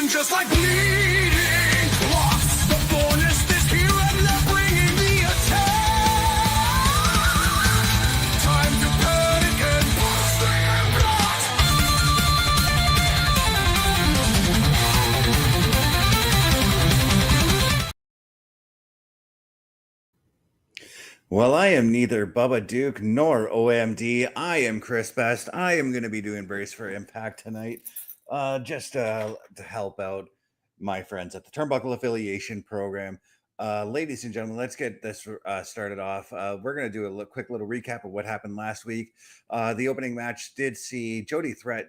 Just like bleeding clots, the bonus is here and they're bringing the attack. Time to panic and bust and rot. Well, I am neither Bubba Duke nor OMD. I am Chris Best. I am going to be doing Brace for Impact tonight. Just to help out my friends at the Turnbuckle Affiliation Program. Ladies and gentlemen, let's get this started off. We're going to do a quick little recap of what happened last week. The opening match did see Jody Threat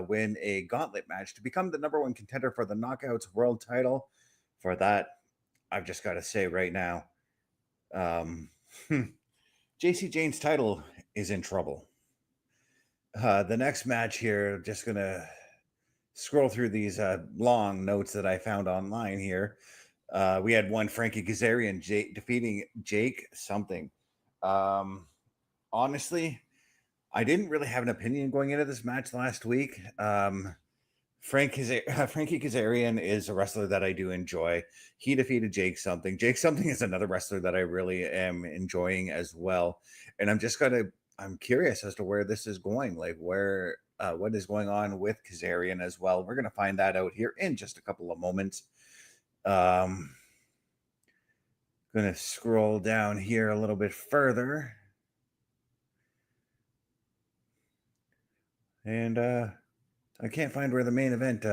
win a gauntlet match to become the #1 contender for the Knockouts World title. For that, I've just got to say right now, JC Jane's title is in trouble. The next match here, just going to scroll through these long notes that I found online here. We had one Frankie Kazarian defeating Jake something. Honestly, I didn't really have an opinion going into this match last week. Frankie Kazarian is a wrestler that I do enjoy. He defeated Jake something. Jake something is another wrestler that I really am enjoying as well. And I'm curious as to where this is going. Like what is going on with Kazarian as well. We're going to find that out here in just a couple of moments. Going to scroll down here a little bit further. And I can't find where the main event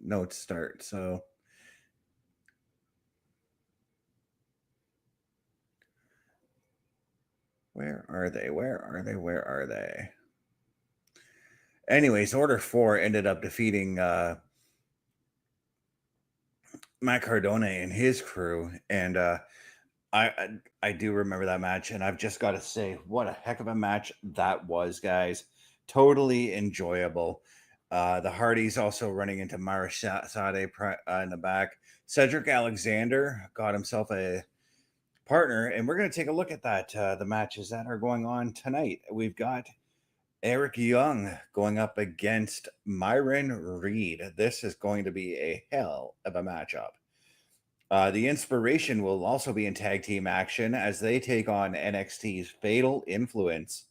notes start. So where are they? Anyways, Order 4 ended up defeating Matt Cardona and his crew. And I do remember that match. And I've just got to say, what a heck of a match that was, guys. Totally enjoyable. The Hardys also running into Mara Sade in the back. Cedric Alexander got himself a partner. And we're going to take a look at that. The matches that are going on tonight. We've got Eric Young going up against Myron Reed. This is going to be a hell of a matchup. The Inspiration will also be in tag team action as they take on NXT's Fatal Influence.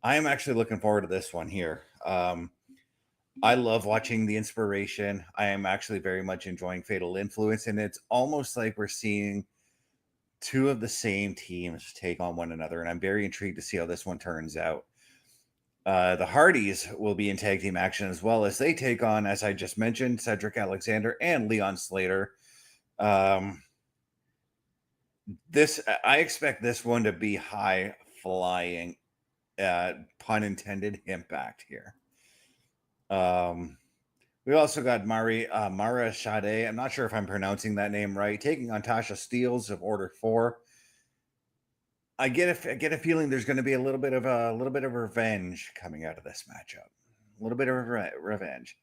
I am actually looking forward to this one here. I love watching The Inspiration. I am actually very much enjoying Fatal Influence, and it's almost like we're seeing two of the same teams take on one another, and I'm very intrigued to see how this one turns out. The Hardys will be in tag team action as well as they take on, as I just mentioned, Cedric Alexander and Leon Slater. I expect this one to be high flying, pun intended, impact here. We also got Mara Sade. I'm not sure if I'm pronouncing that name right, taking on Tasha Steelz of Order 4. I get a feeling there's going to be a little bit of revenge coming out of this matchup. A little bit of revenge.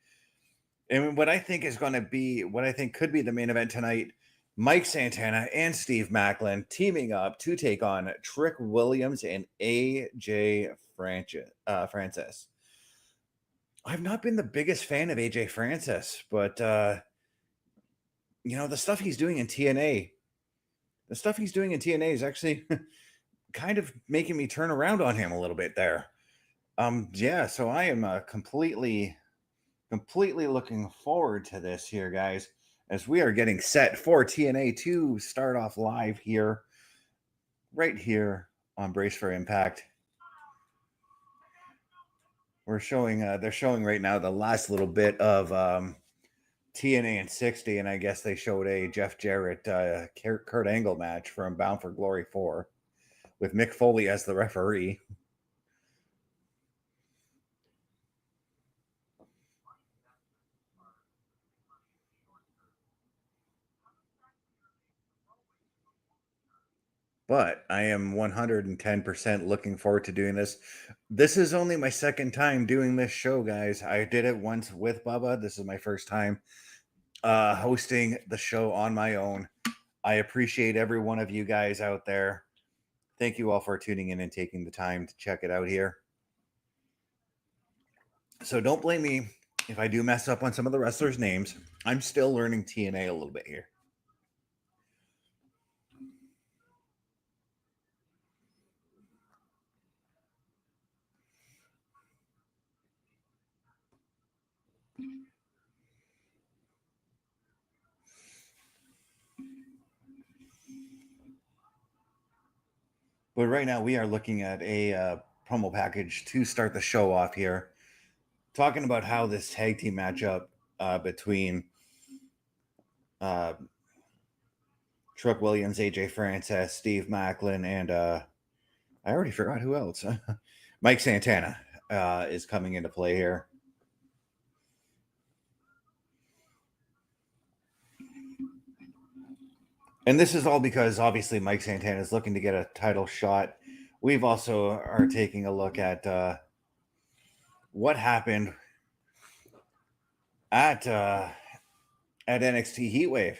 And what I think could be the main event tonight, Mike Santana and Steve Macklin teaming up to take on Trick Williams and AJ Francis. I've not been the biggest fan of AJ Francis, but the stuff he's doing in TNA, is actually kind of making me turn around on him a little bit there. So I am completely looking forward to this here, guys, as we are getting set for TNA to start off live here, right here on Brace for Impact. They're showing right now the last little bit of TNA in 60, and I guess they showed a Jeff Jarrett Kurt Angle match from Bound for Glory 4 with Mick Foley as the referee. but I am 110% looking forward to doing this. This is only my second time doing this show, guys. I did it once with Bubba. This is my first time hosting the show on my own. I appreciate every one of you guys out there. Thank you all for tuning in and taking the time to check it out here. So don't blame me if I do mess up on some of the wrestlers' names. I'm still learning TNA a little bit here. But right now, we are looking at a promo package to start the show off here, talking about how this tag team matchup between uh, Truck Williams, AJ Francis, Steve Macklin, and I already forgot who else. Mike Santana is coming into play here. And this is all because obviously Mike Santana is looking to get a title shot. We've also are taking a look at what happened at NXT Heatwave.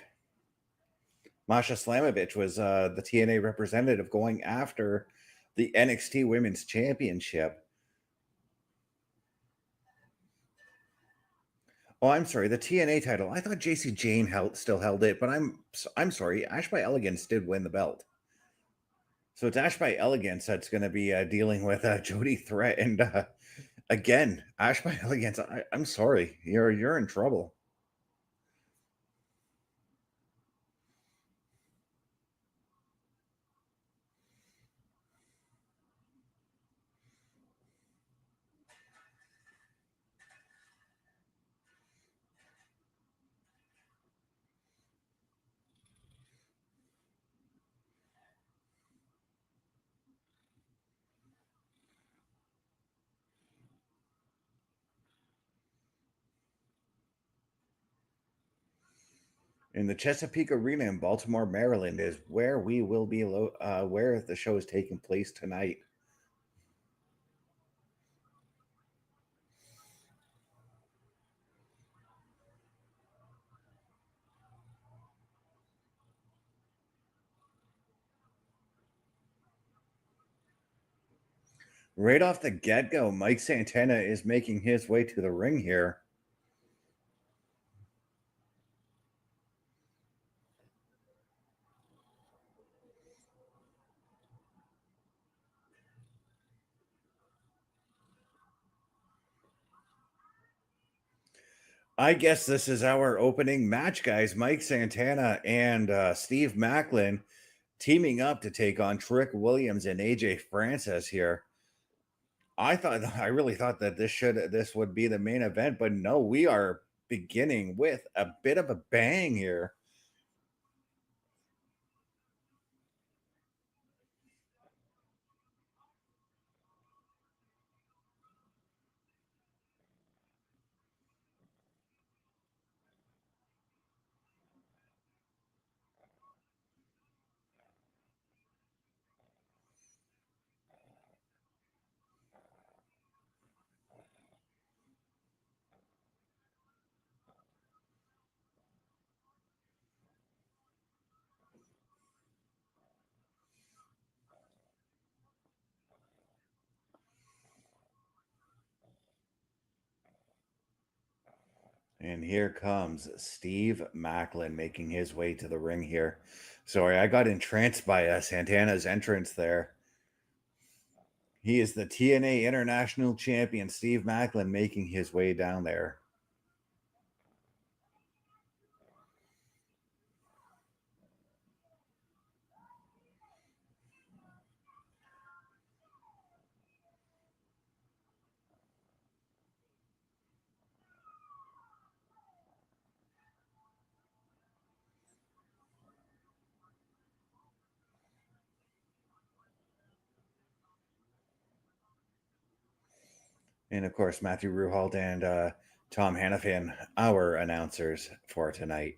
Masha Slamovich was the TNA representative going after the NXT Women's Championship. Oh, I'm sorry, the TNA title. I thought JC Jane still held it, but I'm sorry. Ash by Elegance did win the belt. So it's Ash by Elegance that's going to be dealing with Jody Threat, and again, Ash by Elegance. I'm sorry, you're in trouble. In the Chesapeake Arena in Baltimore, Maryland, is where we will be. Where the show is taking place tonight. Right off the get go, Mike Santana is making his way to the ring here. I guess this is our opening match, guys. Mike Santana and Steve Macklin teaming up to take on Trick Williams and AJ Francis here. I really thought that this would be the main event, but no, we are beginning with a bit of a bang here. And here comes Steve Macklin making his way to the ring here. Sorry, I got entranced by Santana's entrance there. He is the TNA International Champion, Steve Macklin, making his way down there. And of course, Matthew Ruhalt and Tom Hannafin, our announcers for tonight.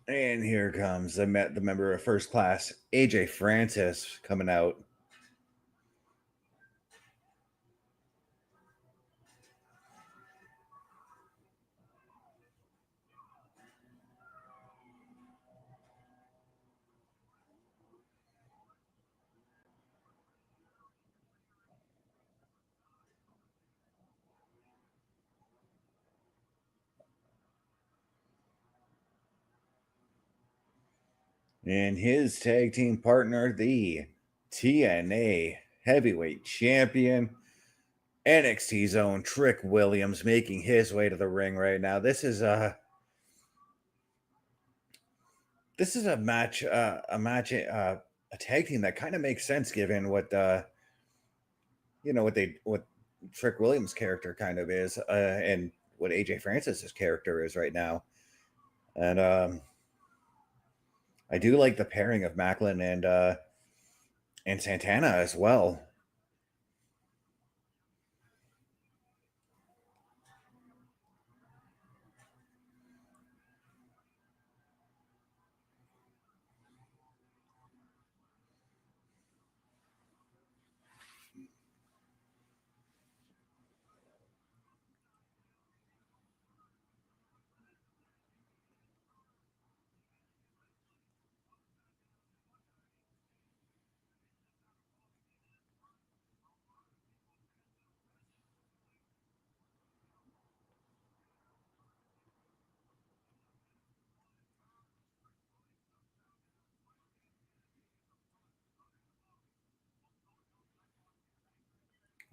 And here comes the member of First Class, AJ Francis, coming out. And his tag team partner, the TNA heavyweight champion, NXT's own Trick Williams, making his way to the ring right now. This is a match, a tag team that kind of makes sense given what what Trick Williams' character kind of is, and what AJ Francis's character is right now. And I do like the pairing of Macklin and Santana as well.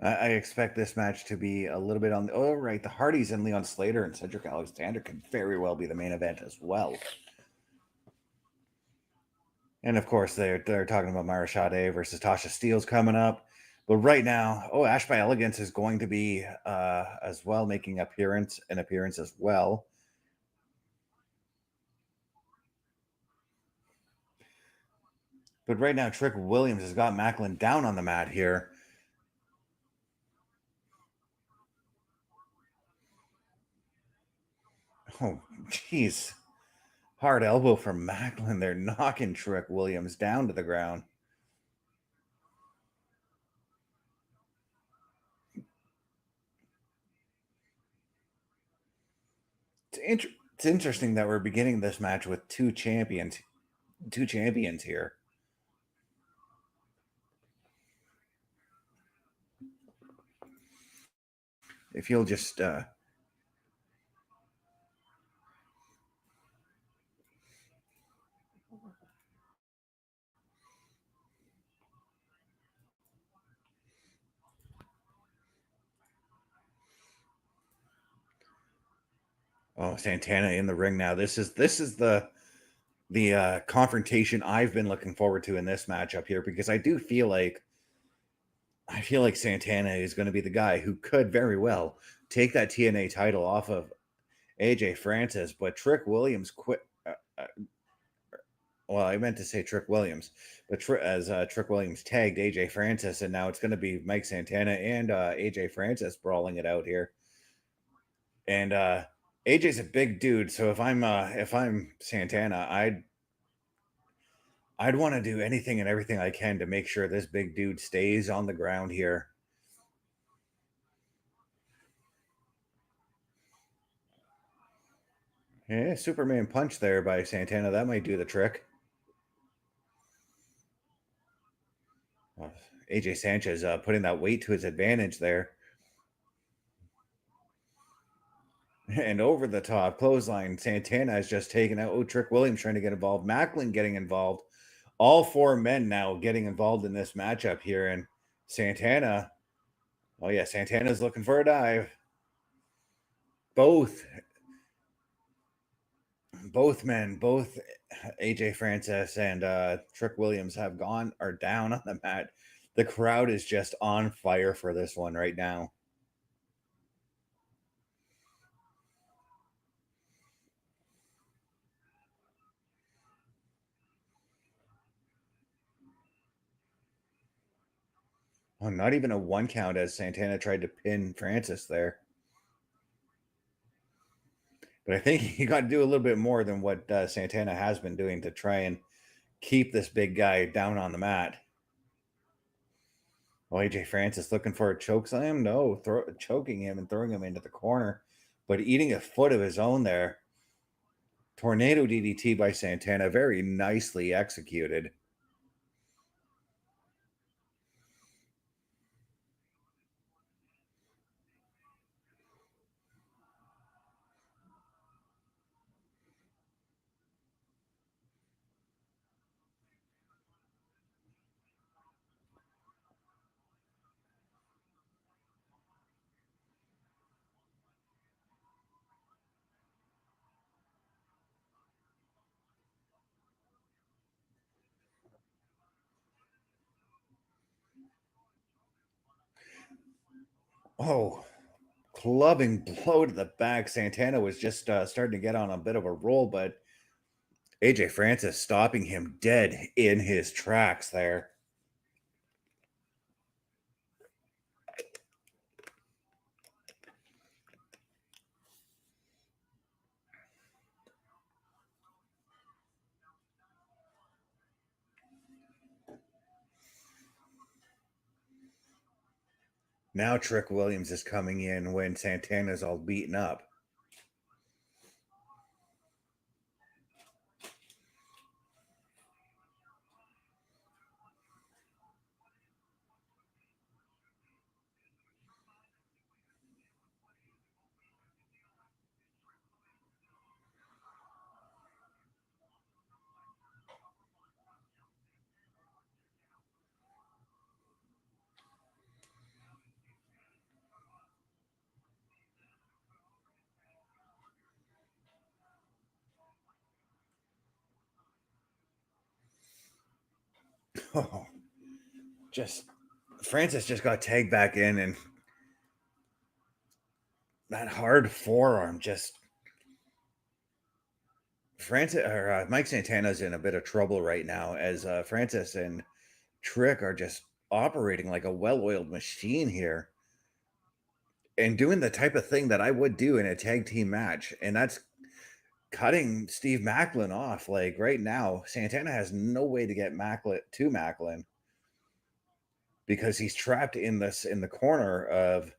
I expect this match to be a little bit on the. Oh, right. The Hardys and Leon Slater and Cedric Alexander could very well be the main event as well. And of course, they're talking about Myra Sade versus Tasha Steelz coming up. But right now, Ash by Elegance is going to be as well making an appearance as well. But right now, Trick Williams has got Macklin down on the mat here. Oh, jeez. Hard elbow from Macklin. They're knocking Trick Williams down to the ground. It's interesting that we're beginning this match with two champions here. If you'll just Santana in the ring now. This is the confrontation I've been looking forward to in this matchup here, because I feel like Santana is going to be the guy who could very well take that TNA title off of AJ Francis, but Trick Williams quit. Well, I meant to say Trick Williams, but Trick Williams tagged AJ Francis, and now it's going to be Mike Santana and AJ Francis brawling it out here. And AJ's a big dude, so if I'm Santana, I'd want to do anything and everything I can to make sure this big dude stays on the ground here. Yeah, Superman punch there by Santana. That might do the trick. AJ Sanchez putting that weight to his advantage there. And over the top clothesline, Santana has just taken out. Oh, Trick Williams trying to get involved. Macklin getting involved. All four men now getting involved in this matchup here. And Santana, oh yeah, Santana's looking for a dive. Both both AJ Francis and Trick Williams are down on the mat. The crowd is just on fire for this one right now. Oh, not even a one count as Santana tried to pin Francis there. But I think he got to do a little bit more than what Santana has been doing to try and keep this big guy down on the mat. Oh, AJ Francis looking for a choke slam? No, choking him and throwing him into the corner, but eating a foot of his own there. Tornado DDT by Santana, very nicely executed. Oh, clubbing blow to the back. Santana was just starting to get on a bit of a roll, but AJ Francis stopping him dead in his tracks there. Now Trick Williams is coming in when Santana's all beaten up. Oh, just Francis just got tagged back in, and that hard forearm just Francis or Mike Santana's in a bit of trouble right now as Francis and Trick are just operating like a well-oiled machine here and doing the type of thing that I would do in a tag team match, and that's cutting Steve Macklin off. Like right now, Santana has no way to get Macklin because he's trapped in the corner of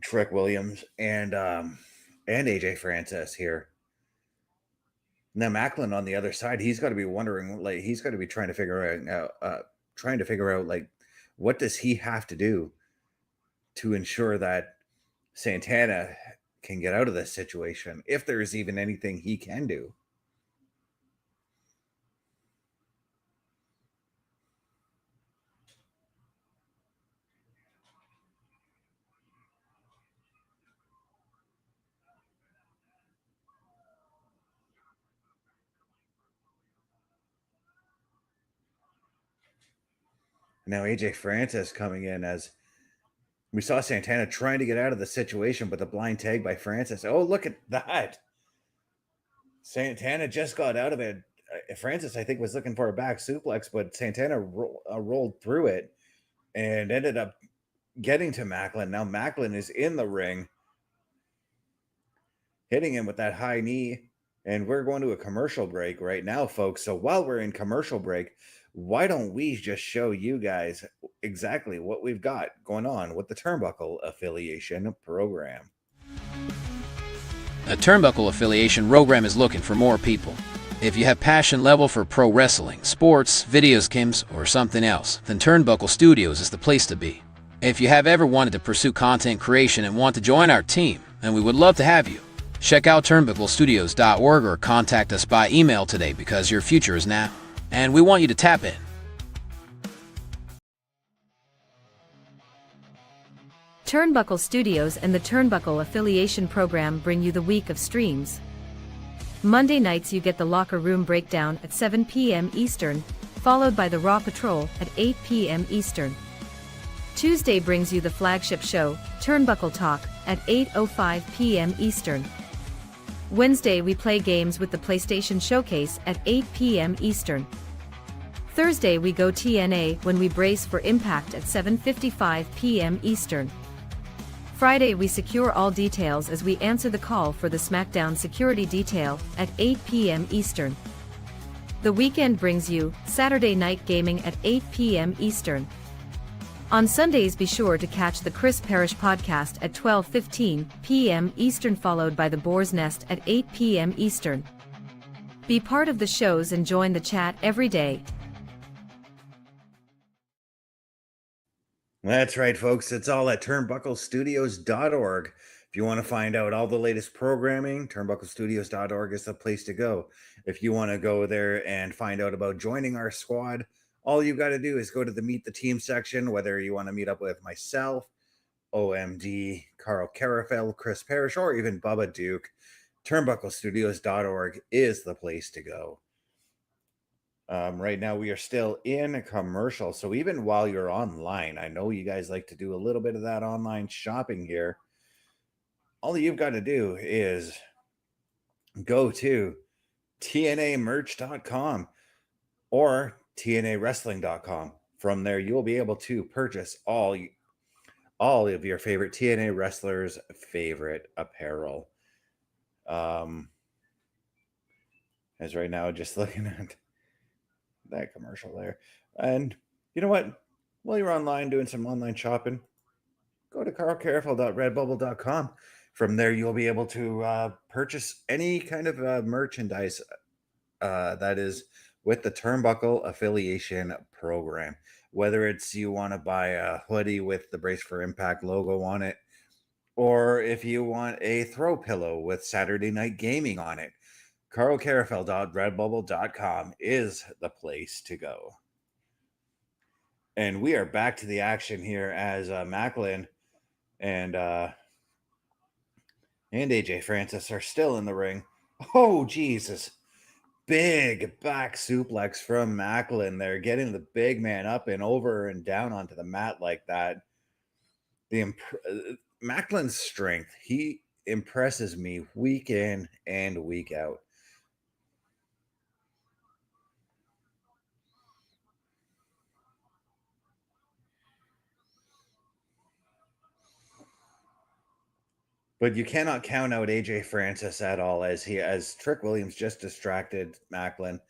Trick Williams and AJ Francis here. Now Macklin on the other side, he's got to be wondering, like he's got to be trying to figure out like what does he have to do to ensure that Santana can get out of this situation, if there is even anything he can do. Now AJ Francis coming in as we saw Santana trying to get out of the situation, but the blind tag by Francis. Oh, look at that. Santana just got out of it. Francis, I think, was looking for a back suplex, but Santana rolled through it and ended up getting to Macklin. Now Macklin is in the ring, hitting him with that high knee. And we're going to a commercial break right now, folks. So while we're in commercial break, why don't we just show you guys exactly what we've got going on with the Turnbuckle Affiliation Program. A Turnbuckle Affiliation Program is looking for more people. If you have passion level for pro wrestling, sports, video games, or something else, then Turnbuckle Studios is the place to be. If you have ever wanted to pursue content creation and want to join our team, then we would love to have you. Check out turnbucklestudios.org or contact us by email today because your future is now, and we want you to tap in. Turnbuckle Studios and the Turnbuckle Affiliation Program bring you the week of streams. Monday nights you get the Locker Room Breakdown at 7 p.m. Eastern, followed by the Raw Patrol at 8 p.m. Eastern. Tuesday brings you the flagship show, Turnbuckle Talk, at 8:05 p.m. Eastern. Wednesday we play games with the PlayStation Showcase at 8 p.m. Eastern. Thursday we go TNA when we brace for impact at 7:55 p.m. Eastern. Friday we secure all details as we answer the call for the SmackDown security detail at 8 p.m. Eastern. The weekend brings you Saturday Night Gaming at 8 p.m. Eastern. On Sundays be sure to catch the Chris Parrish podcast at 12:15 p.m. Eastern, followed by the Boar's Nest at 8 p.m. Eastern. Be part of the shows and join the chat every day. That's right, folks. It's all at turnbucklestudios.org. If you want to find out all the latest programming, turnbucklestudios.org is the place to go. If you want to go there and find out about joining our squad, all you got to do is go to the Meet the Team section, whether you want to meet up with myself, OMD, Carl Carafel, Chris Parrish, or even Bubba Duke. Turnbucklestudios.org is the place to go. Right now, we are still in a commercial. So even while you're online, I know you guys like to do a little bit of that online shopping here. All you've got to do is go to tnamerch.com or tnawrestling.com. From there, you'll be able to purchase all of your favorite TNA wrestlers' favorite apparel. As right now, just looking at that commercial there. And you know what? While you're online doing some online shopping, go to carlcareful.redbubble.com. From there, you'll be able to purchase any kind of merchandise that is with the Turnbuckle Affiliation Program. Whether it's you want to buy a hoodie with the Brace for Impact logo on it, or if you want a throw pillow with Saturday Night Gaming on it, carlcarefel.redbubble.com is the place to go. And we are back to the action here as Macklin and AJ Francis are still in the ring. Oh, Jesus. Big back suplex from Macklin there, getting the big man up and over and down onto the mat like that. Macklin's strength, he impresses me week in and week out. But you cannot count out AJ Francis at all, as Trick Williams just distracted Macklin.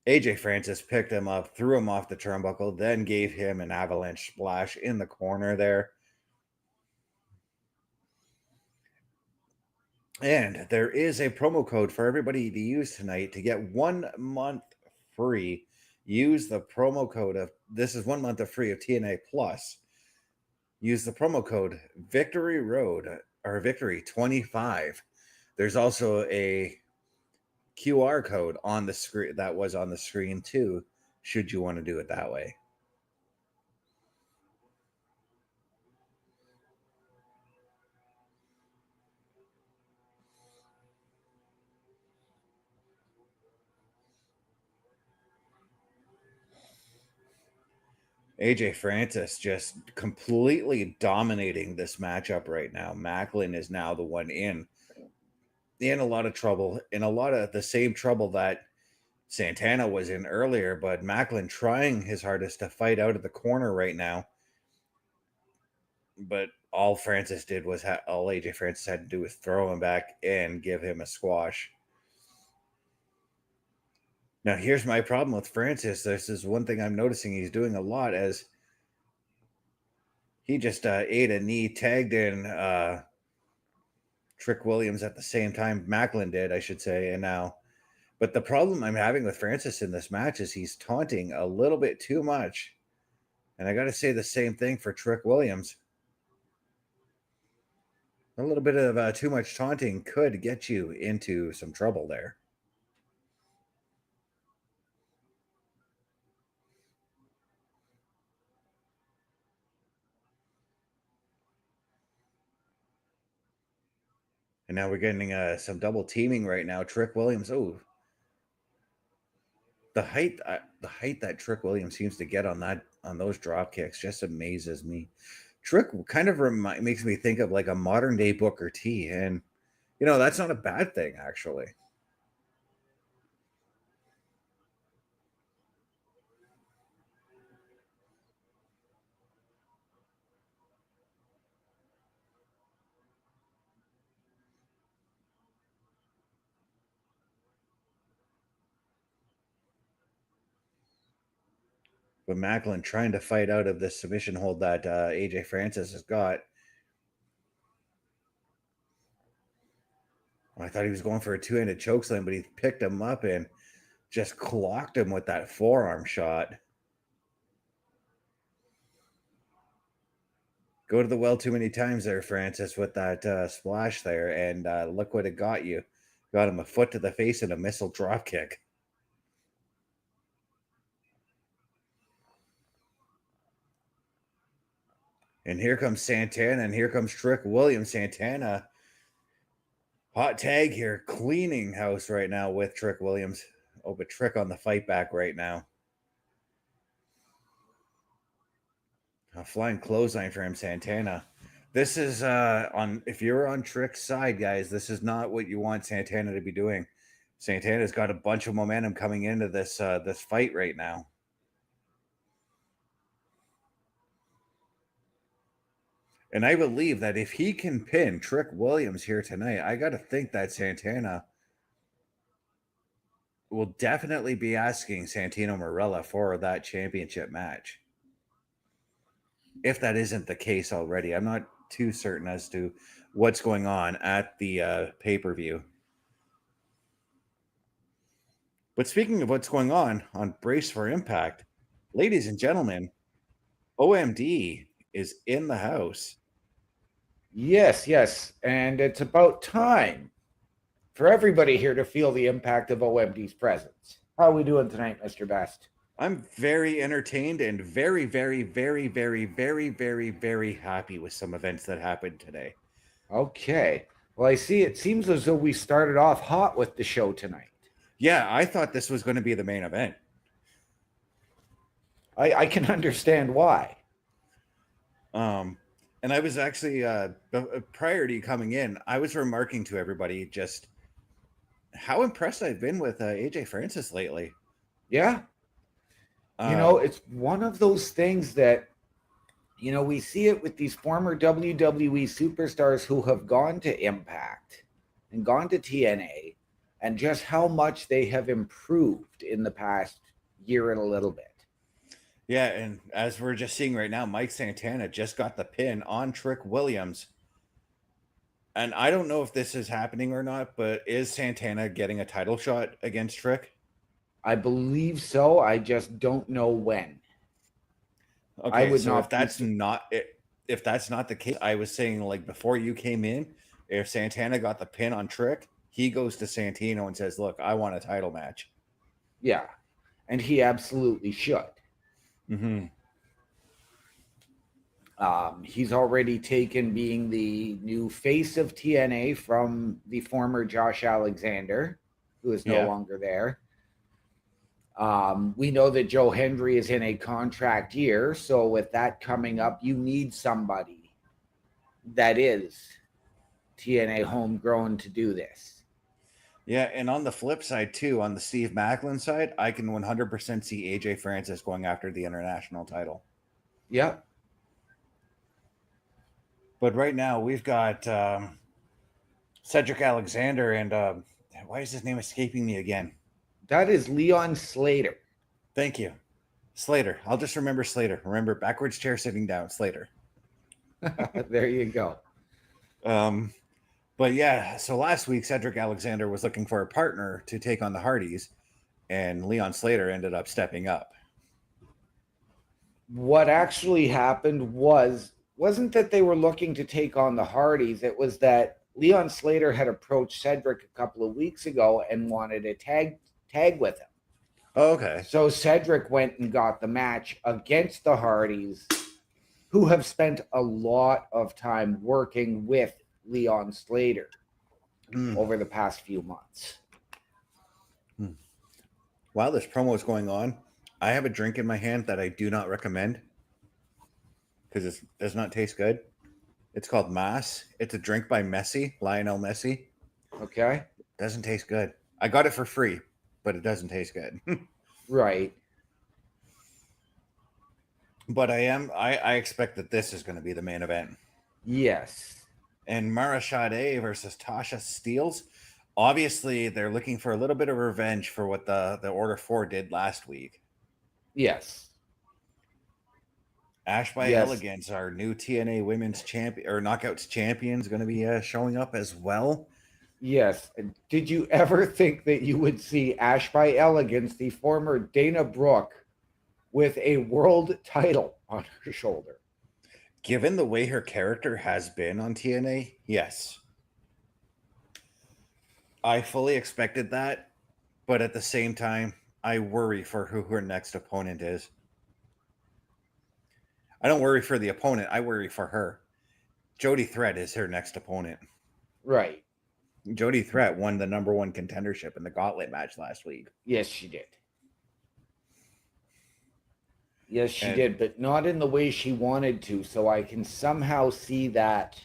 AJ Francis picked him up, threw him off the turnbuckle, then gave him an avalanche splash in the corner there. And there is a promo code for everybody to use tonight to get 1 month free. Use the promo code of this is 1 month of free of TNA Plus. Use the promo code Victory Road or Victory 25. There's also a QR code on the screen that was on the screen too, should you want to do it that way. AJ Francis just completely dominating this matchup right now. Macklin is now the one in a lot of trouble, in a lot of the same trouble that Santana was in earlier, but Macklin trying his hardest to fight out of the corner right now. But all Francis did was all AJ Francis had to do was throw him back and give him a squash. Now, here's my problem with Francis. This is one thing I'm noticing he's doing a lot, as he just ate a knee, tagged in Trick Williams at the same time. Macklin did, I should say, and now. But the problem I'm having with Francis in this match is he's taunting a little bit too much. And I got to say the same thing for Trick Williams. A little bit of too much taunting could get you into some trouble there. And now we're getting some double teaming right now. Trick Williams, the height that Trick Williams seems to get on those drop kicks just amazes me. Trick kind of makes me think of like a modern day Booker T, and that's not a bad thing actually. But Macklin trying to fight out of this submission hold that AJ Francis has got. I thought he was going for a two-handed chokeslam, but he picked him up and just clocked him with that forearm shot. Go to the well too many times there, Francis, with that splash there, and look what it got you. Got him a foot to the face and a missile drop kick. And here comes Santana, and here comes Trick Williams. Santana, hot tag here, cleaning house right now with Trick Williams. Oh, but Trick on the fight back right now. A flying clothesline for him, Santana. This is if you're on Trick's side, guys, this is not what you want Santana to be doing. Santana's got a bunch of momentum coming into this this fight right now. And I believe that if he can pin Trick Williams here tonight, I got to think that Santana will definitely be asking Santino Marella for that championship match. If that isn't the case already, I'm not too certain as to what's going on at the pay-per-view. But speaking of what's going on Brace for Impact, ladies and gentlemen, OMD is in the house. Yes. And it's about time for everybody here to feel the impact of OMD's presence. How are we doing tonight, Mr. Best? I'm very entertained and very, very, very, very, very, very, very happy with some events that happened today. Okay. Well, I see it seems as though we started off hot with the show tonight. Yeah, I thought this was going to be the main event. I can understand why. And I was actually, prior to you coming in, I was remarking to everybody just how impressed I've been with AJ Francis lately. Yeah. It's one of those things that, we see it with these former WWE superstars who have gone to Impact and gone to TNA, and just how much they have improved in the past year and a little bit. Yeah, and as we're just seeing right now, Mike Santana just got the pin on Trick Williams. And I don't know if this is happening or not, but is Santana getting a title shot against Trick? I believe so. I just don't know when. Okay, if that's not the case, I was saying, like, before you came in, if Santana got the pin on Trick, he goes to Santino and says, look, I want a title match. Yeah, and he absolutely should. Mm-hmm. He's already taken being the new face of TNA from the former Josh Alexander, who is no longer there. We know that Joe Hendry is in a contract year, so with that coming up, you need somebody that is TNA homegrown to do this. Yeah, and on the flip side, too, on the Steve Macklin side, I can 100% see AJ Francis going after the international title. Yep. But right now, we've got Cedric Alexander and why is his name escaping me again? That is Leon Slater. Thank you. Slater. I'll just remember Slater. Remember, backwards chair sitting down, Slater. There you go. But yeah, so last week, Cedric Alexander was looking for a partner to take on the Hardys, and Leon Slater ended up stepping up. What actually happened wasn't that they were looking to take on the Hardys. It was that Leon Slater had approached Cedric a couple of weeks ago and wanted a tag with him. Oh, okay. So Cedric went and got the match against the Hardys, who have spent a lot of time working with Leon Slater over the past few months. While this promo is going on, I have a drink in my hand that I do not recommend because it does not taste good. It's called Mass. It's a drink by Lionel Messi. Okay. Doesn't taste good. I got it for free, but it doesn't taste good. Right. But I expect that this is going to be the main event. Yes. And Mara Sade versus Tasha Steelz. Obviously, they're looking for a little bit of revenge for what the Order 4 did last week. Yes. Ash by Yes. Elegance, our new TNA Women's Champion or Knockouts Champion, is going to be showing up as well. Yes. Did you ever think that you would see Ash by Elegance, the former Dana Brooke, with a world title on her shoulder? Given the way her character has been on TNA, yes. I fully expected that, but at the same time, I worry for who her next opponent is. I don't worry for the opponent, I worry for her. Jody Threat is her next opponent. Right. Jody Threat won the #1 contendership in the gauntlet match last week. Yes, she did. Yes, she And- did, but not in the way she wanted to. So I can somehow see that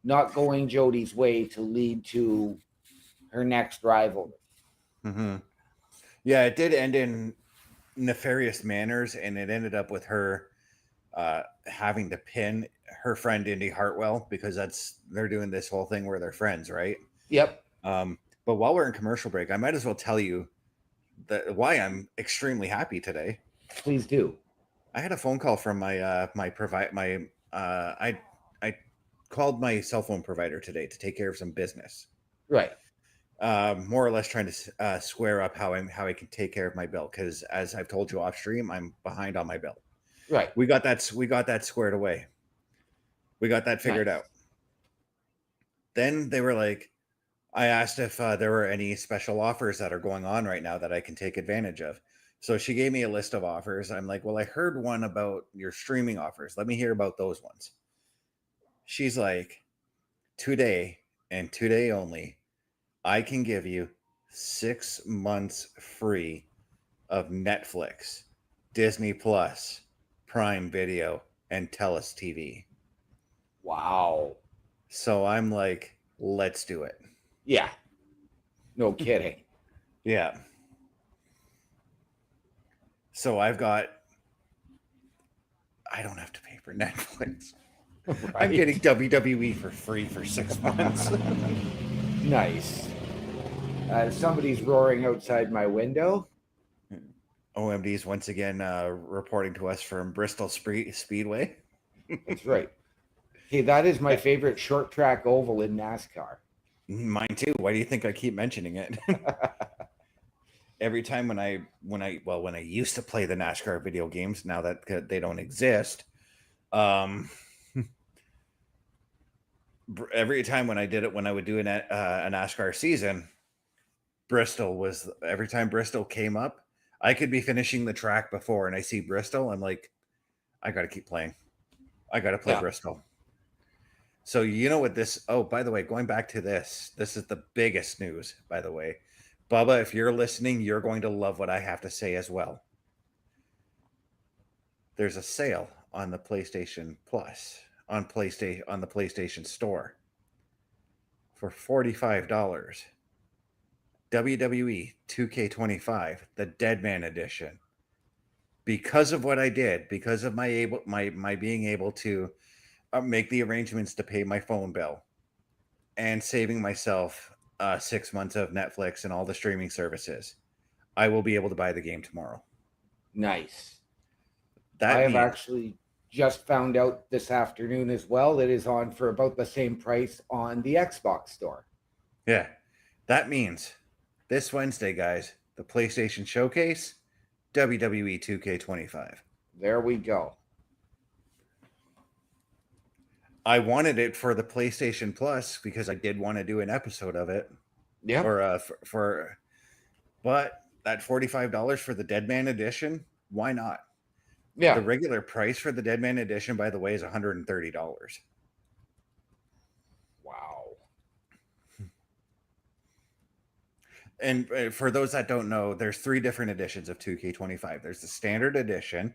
not going Jody's way to lead to her next rivalry. Mm-hmm. Yeah, it did end in nefarious manners, and it ended up with her having to pin her friend Indy Hartwell because they're doing this whole thing where they're friends, right? Yep. But while we're in commercial break, I might as well tell you why I'm extremely happy today. Please do. I had a phone call from I called my cell phone provider today to take care of some business. Right. More or less trying to square up how I can take care of my bill, because as I've told you off stream, I'm behind on my bill. Right. We got that squared away. We got that figured out. Then they were like, I asked if there were any special offers that are going on right now that I can take advantage of. So she gave me a list of offers. I'm like, well, I heard one about your streaming offers. Let me hear about those ones. She's like, today and today only, I can give you 6 months free of Netflix, Disney Plus, Prime Video, and Telus TV. Wow. So I'm like, let's do it. Yeah. No kidding. Yeah. So I don't have to pay for Netflix. Right. I'm getting WWE for free for 6 months. Nice. Somebody's roaring outside my window. OMD's once again reporting to us from Bristol Speedway. That's right. Hey, that is my favorite short track oval in NASCAR. Mine too. Why do you think I keep mentioning it? Every time when I used to play the NASCAR video games, now that they don't exist, every time when I did it, when I would do a NASCAR season, every time Bristol came up, I could be finishing the track before, and I see Bristol, I'm like, I got to keep playing. I got to play Bristol. So you know what this? Oh, by the way, going back to this is the biggest news, by the way. Bubba, if you're listening, you're going to love what I have to say as well. There's a sale on the PlayStation Plus, on the PlayStation Store for $45. WWE 2K25, the Deadman Edition. Because of what I did, because of my being able to make the arrangements to pay my phone bill and saving myself 6 months of Netflix and all the streaming services, I will be able to buy the game tomorrow. Nice. I have actually just found out this afternoon as well that is on for about the same price on the Xbox store. Yeah. That means this Wednesday, guys, the PlayStation Showcase, WWE 2K25. There we go. I wanted it for the PlayStation Plus because I did want to do an episode of it. Yeah. Or but that $45 for the Deadman Edition, why not? Yeah. The regular price for the Deadman Edition, by the way, is $130. Wow. And for those that don't know, there's 3 different editions of 2K25. There's the standard edition,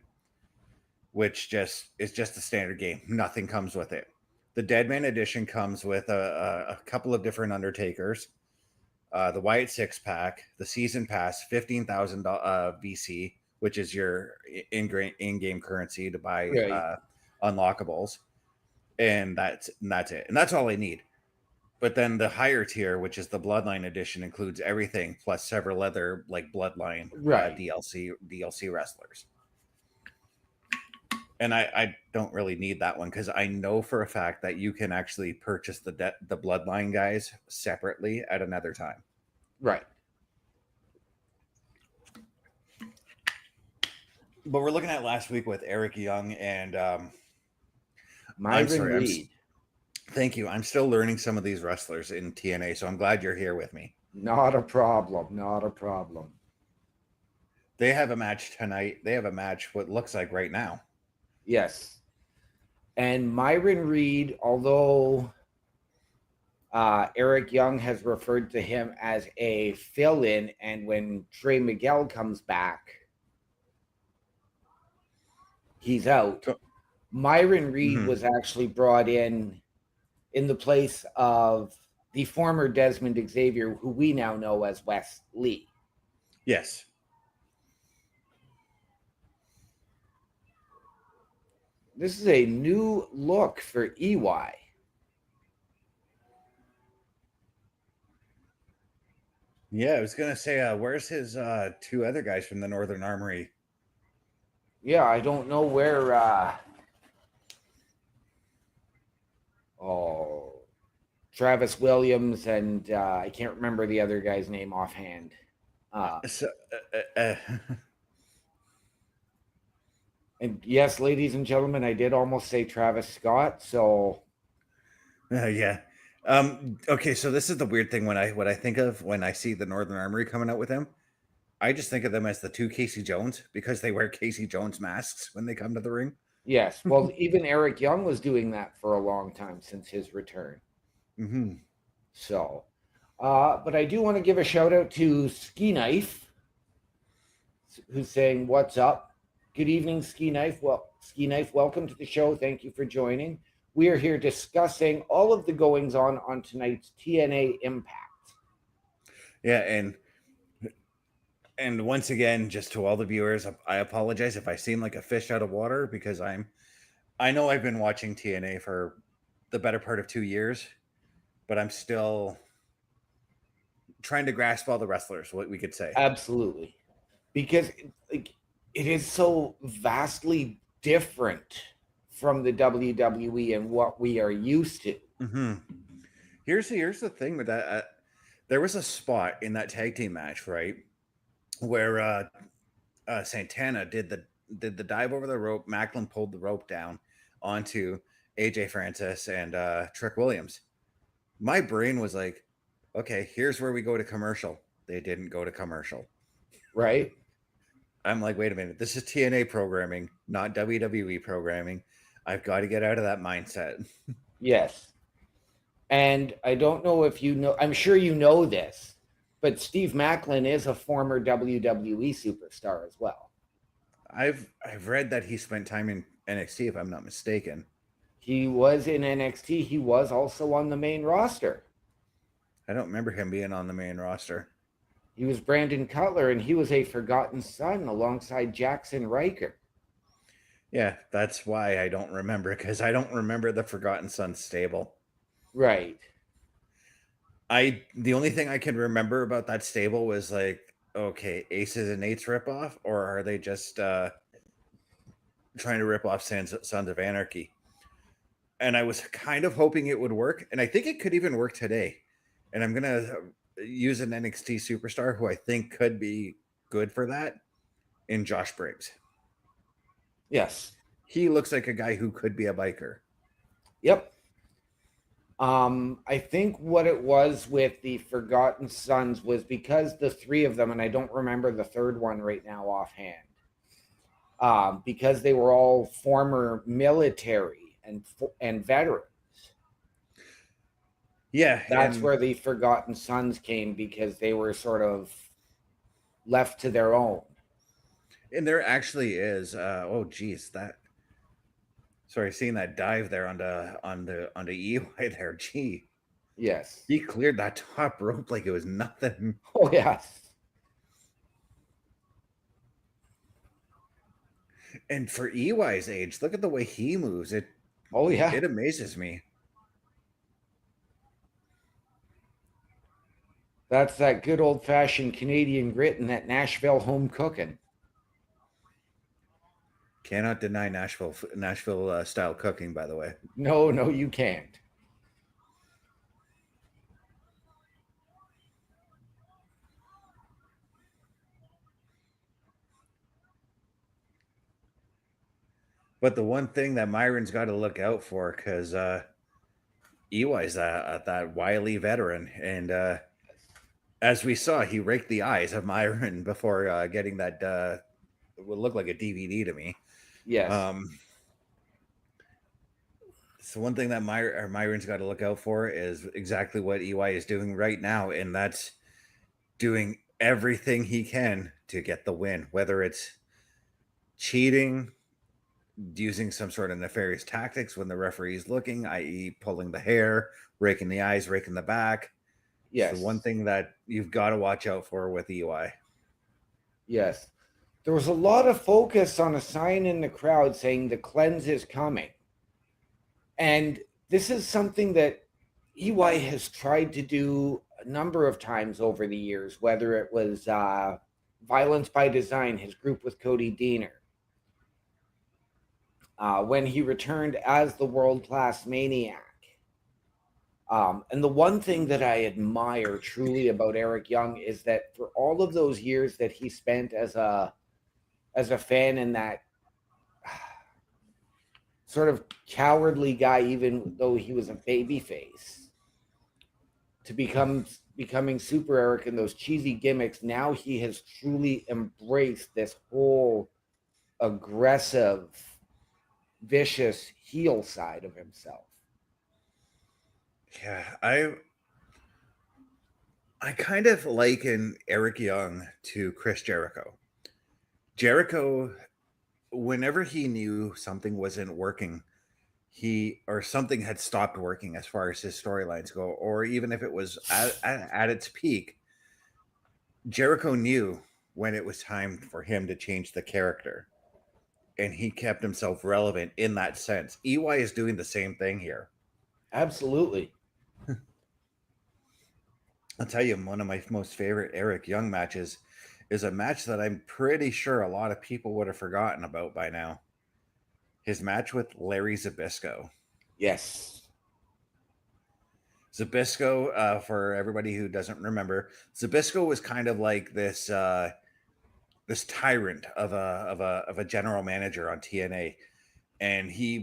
which is just a standard game. Nothing comes with it. The Deadman Edition comes with a couple of different Undertakers, the Wyatt 6-pack, the Season Pass, 15,000 VC, which is your in-game currency to buy unlockables, and that's it. And that's all I need. But then the higher tier, which is the Bloodline Edition, includes everything plus several other like Bloodline DLC wrestlers. And I don't really need that one because I know for a fact that you can actually purchase the Bloodline guys separately at another time. Right. But we're looking at last week with Eric Young and I'm Myron sorry, Reed. thank you. I'm still learning some of these wrestlers in TNA, so I'm glad you're here with me. Not a problem. Not a problem. They have a match tonight. They have a match what looks like right now. Yes. And Myron Reed, although Eric Young has referred to him as a fill-in, and when Trey Miguel comes back, he's out. Myron Reed was actually brought in the place of the former Desmond Xavier, who we now know as Wes Lee. Yes. This is a new look for EY. Yeah, I was gonna say, where's his two other guys from the Northern Armory? Yeah, I don't know where. Travis Williams and I can't remember the other guy's name offhand. And yes, ladies and gentlemen, I did almost say Travis Scott. So yeah. Okay, so this is the weird thing when I think of when I see the Northern Armory coming out with him. I just think of them as the two Casey Jones because they wear Casey Jones masks when they come to the ring. yes, well, even Eric Young was doing that for a long time since his return. Mm-hmm. So, but I do want to give a shout out to Ski Knife, who's saying, "What's up? Good evening, Ski Knife. Well, Ski Knife, welcome to the show. Thank you for joining. We are here discussing all of the goings on tonight's TNA Impact." Yeah, and once again, just to all the viewers, I apologize if I seem like a fish out of water because I know I've been watching TNA for the better part of 2 years, but I'm still trying to grasp all the wrestlers, what we could say. Absolutely, because like it is so vastly different from the WWE and what we are used to. Mm-hmm. Here's the thing with that. There was a spot in that tag team match, right, where Santana did the dive over the rope. Macklin pulled the rope down onto AJ Francis and Trick Williams. My brain was like, okay, here's where we go to commercial. They didn't go to commercial. Right? I'm like, wait a minute, this is TNA programming, not WWE programming. I've got to get out of that mindset. Yes. And I don't know if you know, I'm sure you know this, but Steve Macklin is a former WWE superstar as well. I've read that he spent time in NXT, if I'm not mistaken. He was in NXT. He was also on the main roster. I don't remember him being on the main roster. He was Brandon Cutler, and he was a forgotten son alongside Jackson Riker. Yeah, that's why I don't remember, because I don't remember the Forgotten Son stable. Right. The only thing I can remember about that stable was like, okay, Aces and Eights ripoff, or are they just trying to rip off Sons of Anarchy? And I was kind of hoping it would work, and I think it could even work today. And I'm gonna use an NXT superstar who I think could be good for that in Josh Briggs. Yes. He looks like a guy who could be a biker. Yep. I think what it was with the Forgotten Sons was because the three of them, and I don't remember the third one right now offhand, because they were all former military and veterans. Yeah, That's where the Forgotten Sons came, because they were sort of left to their own. And there actually is. Oh, geez, Sorry, seeing that dive there onto EY there. Gee, Yes. he cleared that top rope like it was nothing. Oh yes. And for EY's age, look at the way he moves. Oh yeah. It amazes me. That's that good old-fashioned Canadian grit and that Nashville home cooking. Cannot deny Nashville style cooking, by the way. No, you can't. But the one thing that Myron's got to look out for, because EY's that wily veteran, and as we saw, he raked the eyes of Myron before getting that would look like a DVD to me. Yes. So one thing that Myron's got to look out for is exactly what EY is doing right now, and that's doing everything he can to get the win, whether it's cheating, using some sort of nefarious tactics when the referee's looking, i.e., pulling the hair, raking the eyes, raking the back. Yes. It's the one thing that you've got to watch out for with EY. Yes. There was a lot of focus on a sign in the crowd saying the cleanse is coming. And this is something that EY has tried to do a number of times over the years, whether it was Violence by Design, his group with Cody Deaner, when he returned as the world-class maniac. And the one thing that I admire truly about Eric Young is that for all of those years that he spent as a fan in that sort of cowardly guy, even though he was a baby face, to becoming Super Eric and those cheesy gimmicks, now he has truly embraced this whole aggressive, vicious heel side of himself. Yeah, I kind of liken Eric Young to Chris Jericho. Jericho, whenever he knew something wasn't working, or something had stopped working as far as his storylines go, or even if it was at its peak, Jericho knew when it was time for him to change the character, and he kept himself relevant in that sense. EY is doing the same thing here. Absolutely. I'll tell you, one of my most favorite Eric Young matches is a match that I'm pretty sure a lot of people would have forgotten about by now. His match with Larry Zbyszko. Yes. Zbyszko, for everybody who doesn't remember, Zbyszko was kind of like this this tyrant of a general manager on TNA, and he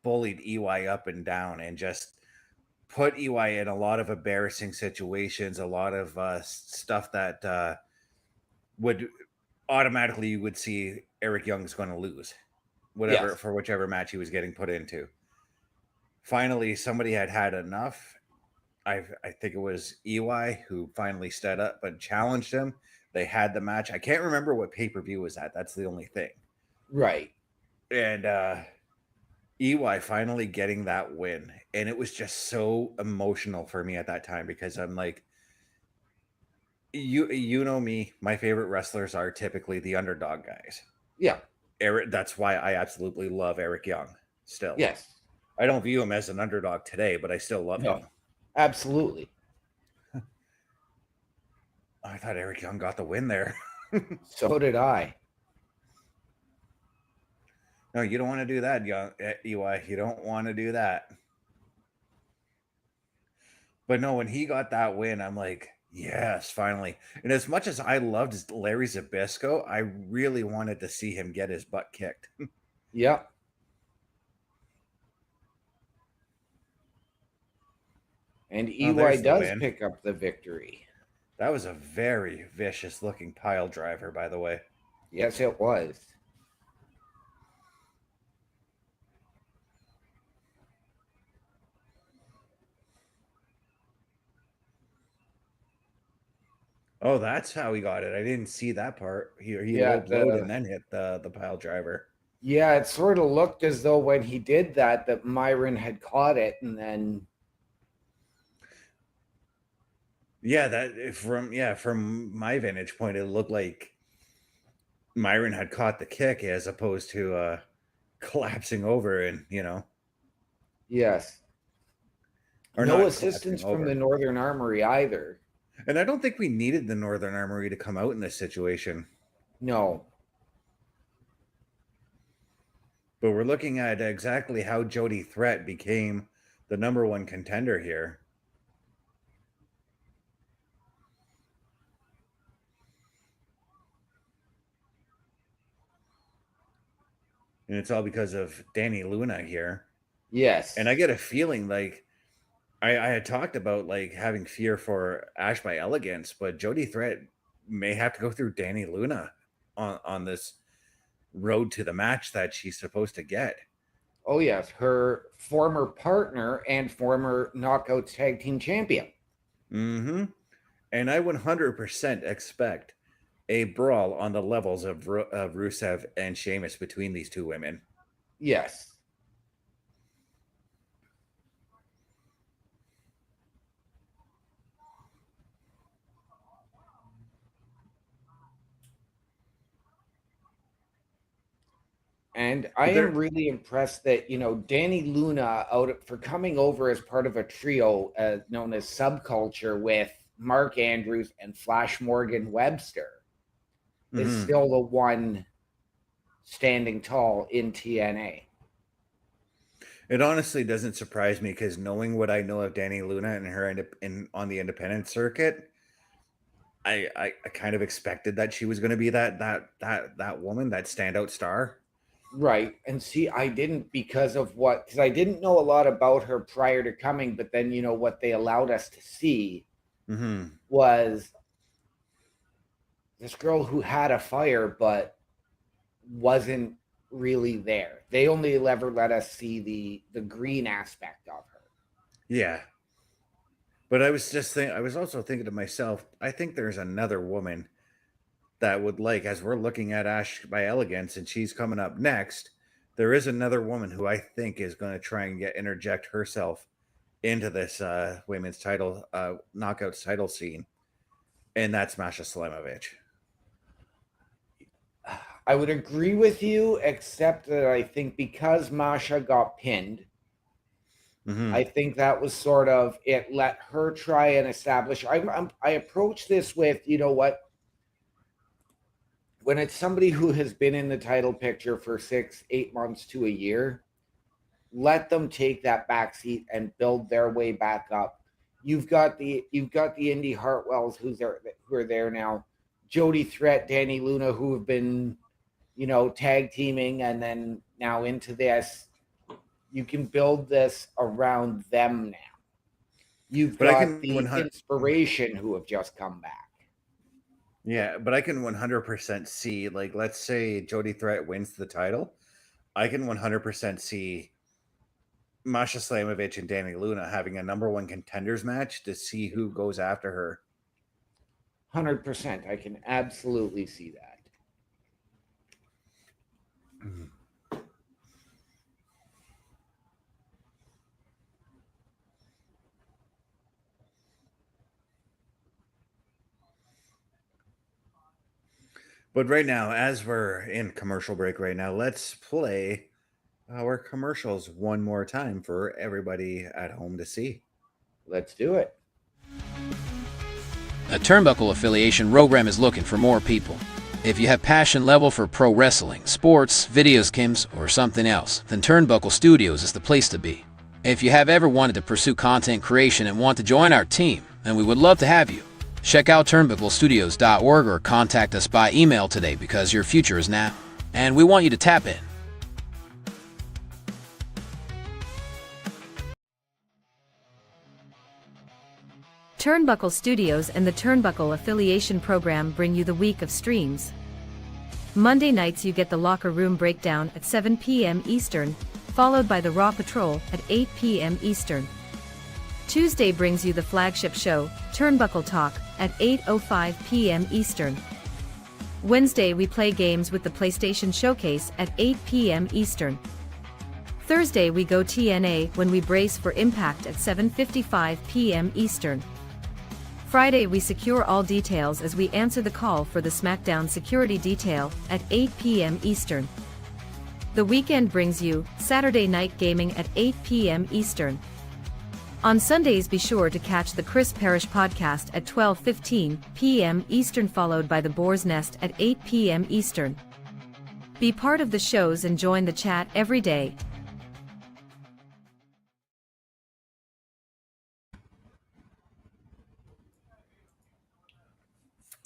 bullied EY up and down and just put EY in a lot of embarrassing situations, a lot of stuff that would automatically you would see Eric Young's going to lose, for whichever match he was getting put into. Finally, somebody had enough. I think it was EY who finally stood up and challenged him. They had the match. I can't remember what pay-per-view was at. That's the only thing. Right. And EY finally getting that win. And it was just so emotional for me at that time because I'm like, you know me, my favorite wrestlers are typically the underdog guys. Yeah. That's why I absolutely love Eric Young still. Yes. I don't view him as an underdog today, but I still love him. Absolutely. I thought Eric Young got the win there. So did I. No, you don't want to do that, EY. You don't want to do that. But no, when he got that win, I'm like, yes, finally. And as much as I loved Larry Zbyszko, I really wanted to see him get his butt kicked. Yep. And EY does pick up the victory. That was a very vicious looking pile driver, by the way. Yes, it was. Oh, that's how he got it. I didn't see that part. He low blowed and then hit the pile driver. Yeah, it sort of looked as though when he did that Myron had caught it, and then from my vantage point, it looked like Myron had caught the kick as opposed to collapsing over and yes, or no assistance from the Northern Armory either. And I don't think we needed the Northern Armory to come out in this situation. No. But we're looking at exactly how Jody Threat became the number one contender here. And it's all because of Danny Luna here. Yes. And I get a feeling like I had talked about like having fear for Ash by Elegance, but Jody Threat may have to go through Danny Luna on this road to the match that she's supposed to get. Oh, yes. Her former partner and former Knockouts Tag Team Champion. Mm-hmm. And I 100% expect a brawl on the levels of Rusev and Sheamus between these two women. Yes. And I am really impressed that, Danny Luna for coming over as part of a trio known as Subculture with Mark Andrews and Flash Morgan Webster is still the one standing tall in TNA. It honestly doesn't surprise me because knowing what I know of Danny Luna and her on the independent circuit, I kind of expected that she was going to be that woman, that standout star. Right. And see, I didn't because I didn't know a lot about her prior to coming, but then, what they allowed us to see was this girl who had a fire, but wasn't really there. They only ever let us see the green aspect of her. Yeah. But I was also thinking to myself, I think there's another woman that would as we're looking at Ash by Elegance and she's coming up next, there is another woman who I think is going to try and interject herself into this women's title, knockouts title scene. And that's Masha Slamovich. I would agree with you, except that I think because Masha got pinned, I think that was sort of it. Let her try and establish. I approach this with, when it's somebody who has been in the title picture for 6-8 months to a year, let them take that backseat and build their way back up. You've got the Indy Hartwells who are there now, Jody Threat, Danny Luna, who have been, tag teaming, and then now into this. You can build this around them now. You've got the Inspiration who have just come back. Yeah, but I can 100% see, let's say Jody Threat wins the title. I can 100% see Masha Slamovich and Danny Luna having a number one contenders match to see who goes after her. 100%. I can absolutely see that. But right now, as we're in commercial break right now, let's play our commercials one more time for everybody at home to see. Let's do it. A Turnbuckle affiliation program is looking for more people. If you have passion level for pro wrestling, sports, videos games, or something else, then Turnbuckle Studios is the place to be. If you have ever wanted to pursue content creation and want to join our team, then we would love to have you. Check out turnbucklestudios.org or contact us by email today because your future is now, and we want you to tap in. Turnbuckle Studios and the Turnbuckle Affiliation Program bring you the week of streams. Monday nights you get the Locker Room Breakdown at 7 p.m. Eastern, followed by the Raw Patrol at 8 p.m. Eastern. Tuesday brings you the flagship show, Turnbuckle Talk, at 8:05 p.m. Eastern. Wednesday we play games with the PlayStation Showcase at 8 p.m. Eastern. Thursday we go TNA when we brace for Impact at 7:55 p.m. Eastern. Friday we secure all details as we answer the call for the SmackDown security detail at 8 p.m. Eastern. The weekend brings you Saturday Night Gaming at 8 p.m. Eastern. On Sundays be sure to catch the Chris Parrish podcast at 12:15 p.m. Eastern, followed by the Boar's Nest at 8 p.m. Eastern. Be part of the shows and join the chat every day.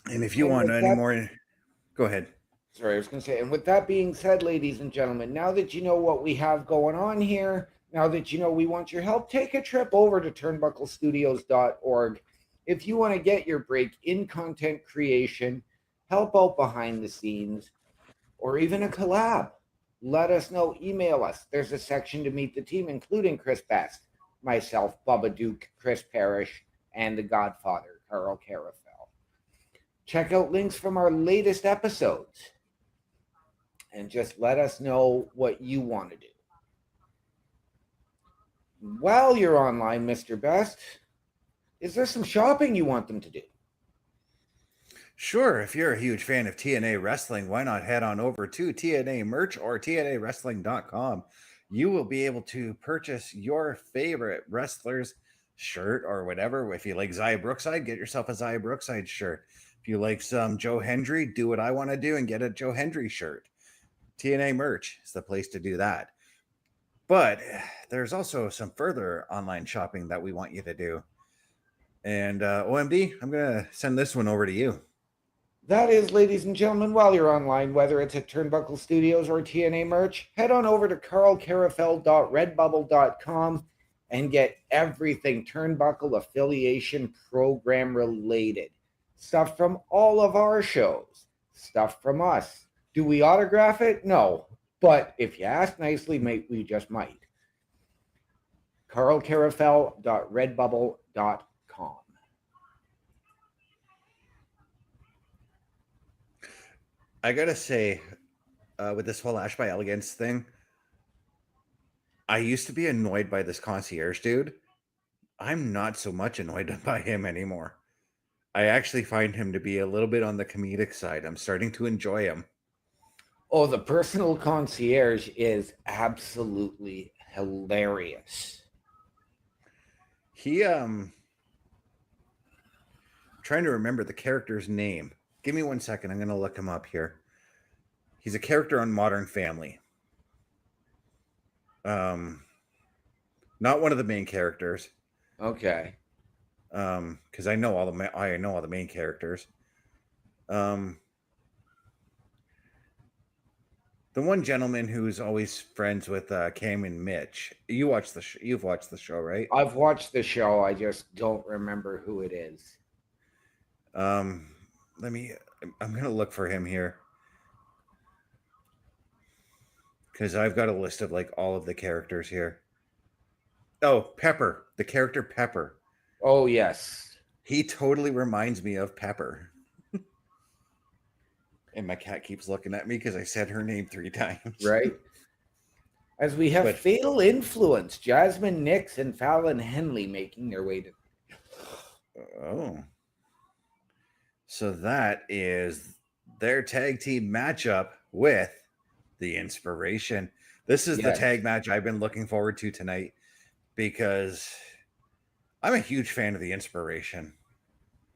And if you And want with any that- more, go ahead. Sorry, I was going to say, and with that being said, ladies and gentlemen, now that you know what we have going on here, now that you know we want your help, take a trip over to turnbucklestudios.org. If you want to get your break in content creation, help out behind the scenes, or even a collab, let us know. Email us. There's a section to meet the team, including Chris Best, myself, Bubba Duke, Chris Parrish, and the Godfather, Carl Carafel. Check out links from our latest episodes and just let us know what you want to do. While you're online, Mr. Best, is there some shopping you want them to do? Sure, if you're a huge fan of TNA Wrestling, why not head on over to TNA Merch or TNAWrestling.com. You will be able to purchase your favorite wrestler's shirt or whatever. If you like Xia Brookside, get yourself a Xia Brookside shirt. If you like some Joe Hendry, do what I want to do and get a Joe Hendry shirt. TNA Merch is the place to do that. But there's also some further online shopping that we want you to do. And OMD, I'm going to send this one over to you. That is, ladies and gentlemen, while you're online, whether it's at Turnbuckle Studios or TNA Merch, head on over to carlcarafel.redbubble.com and get everything Turnbuckle affiliation program related. Stuff from all of our shows, stuff from us. Do we autograph it? No. But if you ask nicely, we just might. carlcarafel.redbubble.com. I gotta say, with this whole Ash by Elegance thing, I used to be annoyed by this concierge dude. I'm not so much annoyed by him anymore. I actually find him to be a little bit on the comedic side. I'm starting to enjoy him. Oh, the personal concierge is absolutely hilarious. He trying to remember the character's name. Give me 1 second. I'm gonna look him up here. He's a character on Modern Family. Not one of the main characters. Okay. Because I know all the main characters. The one gentleman who's always friends with Cam and Mitch. You've watched the show, right? I've watched the show. I just don't remember who it is. I'm gonna look for him here. Because I've got a list of like all of the characters here. Oh, Pepper, the character Pepper. Oh, yes. He totally reminds me of Pepper. And my cat keeps looking at me because I said her name 3 times. Right? As we have Fatal Influence, Jasmine Nix and Fallon Henley making their way to... Oh. So that is their tag team matchup with The Inspiration. This is the tag match I've been looking forward to tonight because I'm a huge fan of The Inspiration.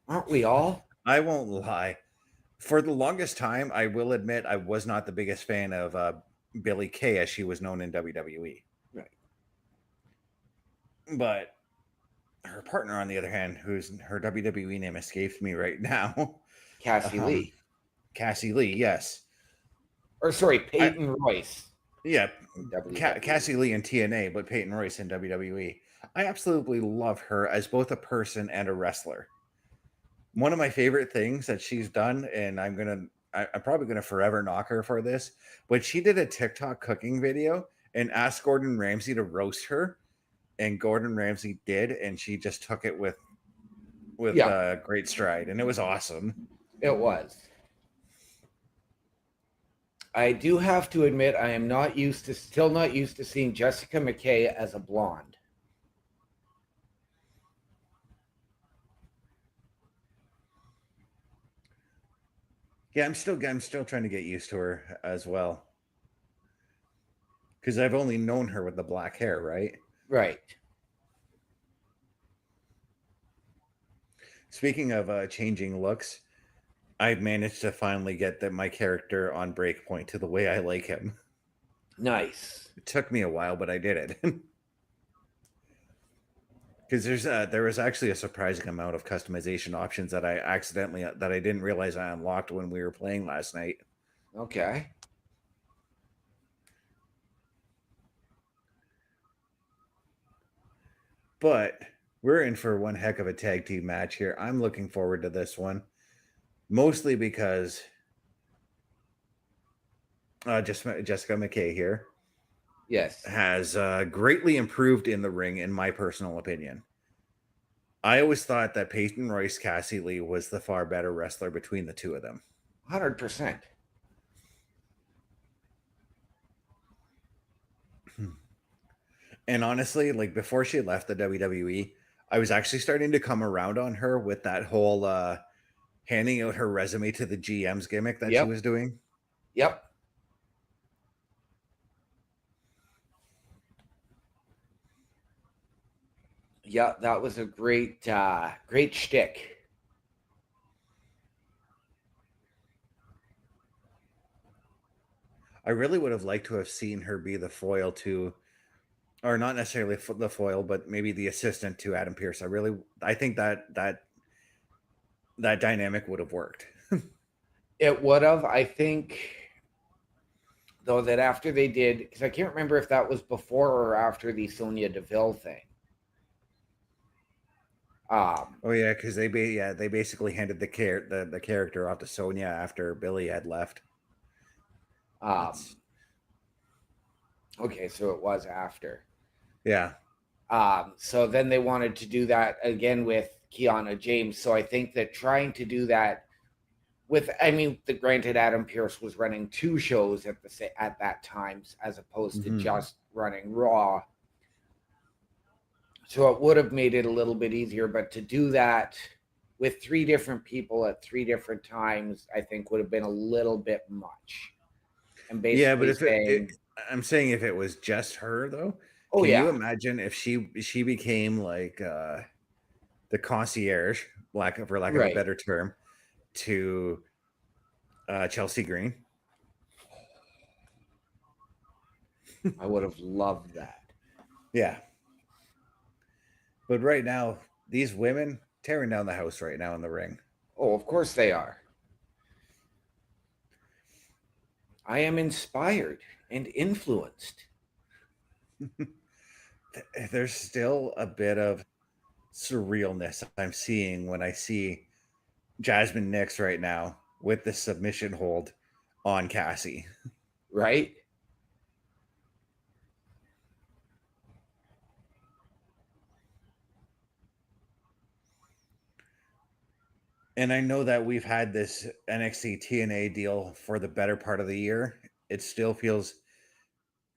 Aren't we all? I won't lie. For the longest time, I will admit I was not the biggest fan of Billie Kay as she was known in WWE. Right. But her partner, on the other hand, who's her WWE name escapes me right now. Cassie Lee. Cassie Lee, yes. Or sorry, Peyton Royce. Yeah, Cassie Lee in TNA, but Peyton Royce in WWE. I absolutely love her as both a person and a wrestler. One of my favorite things that she's done, and I'm probably gonna forever knock her for this, but she did a TikTok cooking video and asked Gordon Ramsay to roast her, and Gordon Ramsay did, and she just took it with great stride, and it was awesome. It was. I do have to admit, I am still not used to seeing Jessica McKay as a blonde. Yeah, I'm still trying to get used to her as well. Because I've only known her with the black hair, right? Right. Speaking of changing looks, I managed to finally get my character on Breakpoint to the way I like him. Nice. It took me a while, but I did it. Because there was actually a surprising amount of customization options that I didn't realize I unlocked when we were playing last night. Okay. But we're in for one heck of a tag team match here. I'm looking forward to this one, mostly because just Jessica McKay here Yes. has greatly improved in the ring, in my personal opinion. I always thought that Peyton Royce Cassie Lee was the far better wrestler between the two of them. 100%. And honestly, like before she left the WWE, I was actually starting to come around on her with that whole handing out her resume to the GM's gimmick that she Yep. was doing. Yep. Yeah, that was a great shtick. I really would have liked to have seen her be the foil to, or not necessarily the foil, but maybe the assistant to Adam Pearce. I think that dynamic would have worked. It would have, I think, though, that after they did, because I can't remember if that was before or after the Sonya Deville thing. Oh yeah, because they basically handed the character off to Sonya after Billy had left. Okay, so it was after. Yeah. So then they wanted to do that again with Kiana James. So I think that trying to do that with, I mean, the granted Adam Pearce was running 2 shows at that time as opposed to just running Raw. So it would have made it a little bit easier, but to do that with 3 different people at 3 different times, I think would have been a little bit much. And basically, yeah, but I'm saying if it was just her though, can you imagine if she became like the concierge, for lack of a better term, to Chelsea Green? I would have loved that. Yeah. But right now, these women tearing down the house right now in the ring. Oh, of course they are. I am inspired and influenced. There's still a bit of surrealness I'm seeing when I see Jasmine Nix right now with the submission hold on Cassie. Right? And I know that we've had this NXT TNA deal for the better part of the year. It still feels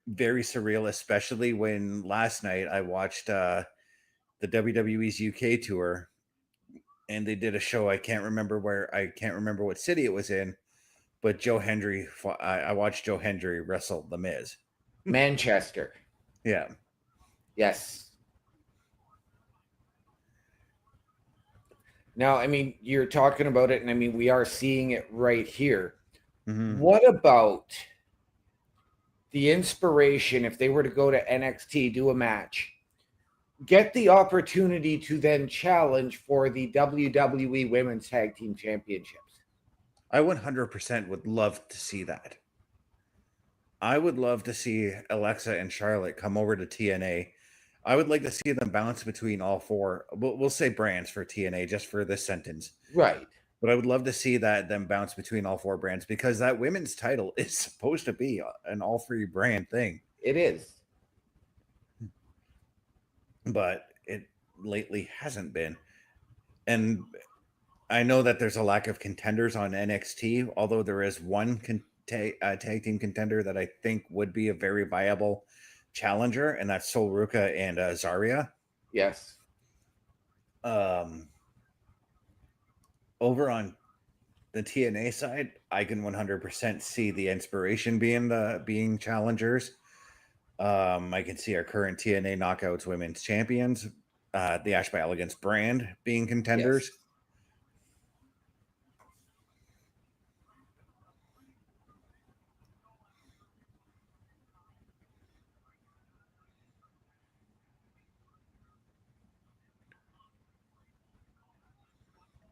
very surreal, especially when last night I watched the WWE's UK tour, and they did a show. I can't remember what city it was in, but Joe Hendry. I watched Joe Hendry wrestle The Miz. Manchester. Yeah. Yes. Now, I mean, you're talking about it, and I mean, we are seeing it right here. Mm-hmm. What about the inspiration if they were to go to NXT, do a match, get the opportunity to then challenge for the WWE Women's Tag Team Championships? I 100% would love to see that. I would love to see Alexa and Charlotte come over to TNA. I would like to see them bounce between all 4. We'll say brands for TNA just for this sentence. Right. But I would love to see them bounce between all 4 brands, because that women's title is supposed to be an all 3 brand thing. It is. But it lately hasn't been. And I know that there's a lack of contenders on NXT, although there is one tag team contender that I think would be a very viable challenger, and that's Sol Ruka and Zarya. Yes. Over on the TNA side, I can 100% see the inspiration being challengers. I can see our current TNA Knockouts Women's Champions, the Ash by Elegance brand, being contenders. Yes.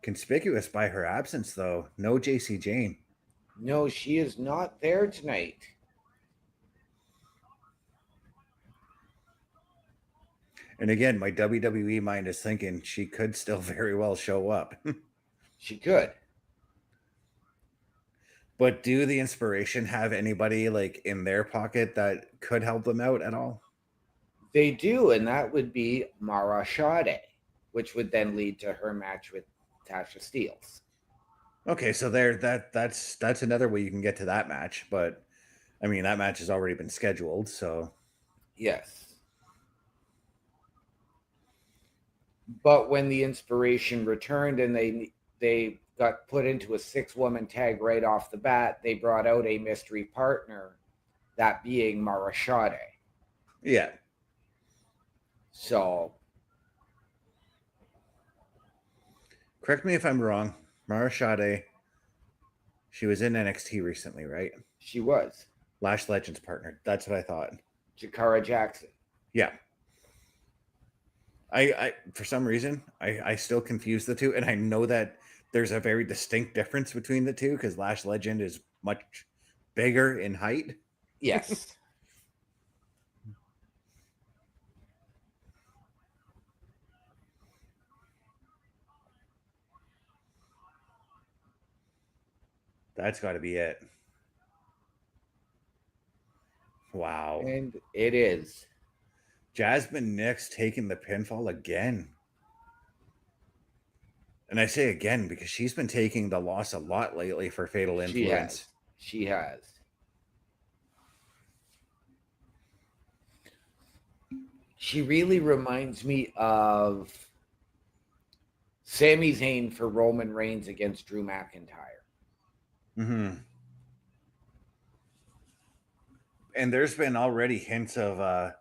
Conspicuous by her absence, though. No JC Jane. No, she is not there tonight. And again, my WWE mind is thinking she could still very well show up. She could. But do the Inspiration have anybody like in their pocket that could help them out at all? They do, and that would be Mara Shade, which would then lead to her match with Tasha Steelz. Okay, so that's another way you can get to that match, but I mean that match has already been scheduled, so Yes. But when the Inspiration returned and they got put into a 6-woman tag right off the bat, they brought out a mystery partner, that being Mara Shade. yeah. So Correct me if I'm wrong. Mara Shade, she was in NXT recently, right? she was Lash Legends partner. That's what I thought. Jakara Jackson. Yeah. I for some reason I still confuse the two, and I know that there's a very distinct difference between the two because Lash Legend is much bigger in height. Yes. That's got to be it. Wow. And it is. Jasmine Nix taking the pinfall again. And I say again because she's been taking the loss a lot lately for Fatal Influence. She has. She really reminds me of Sami Zayn for Roman Reigns against Drew McIntyre. Mm-hmm. And there's been already hints of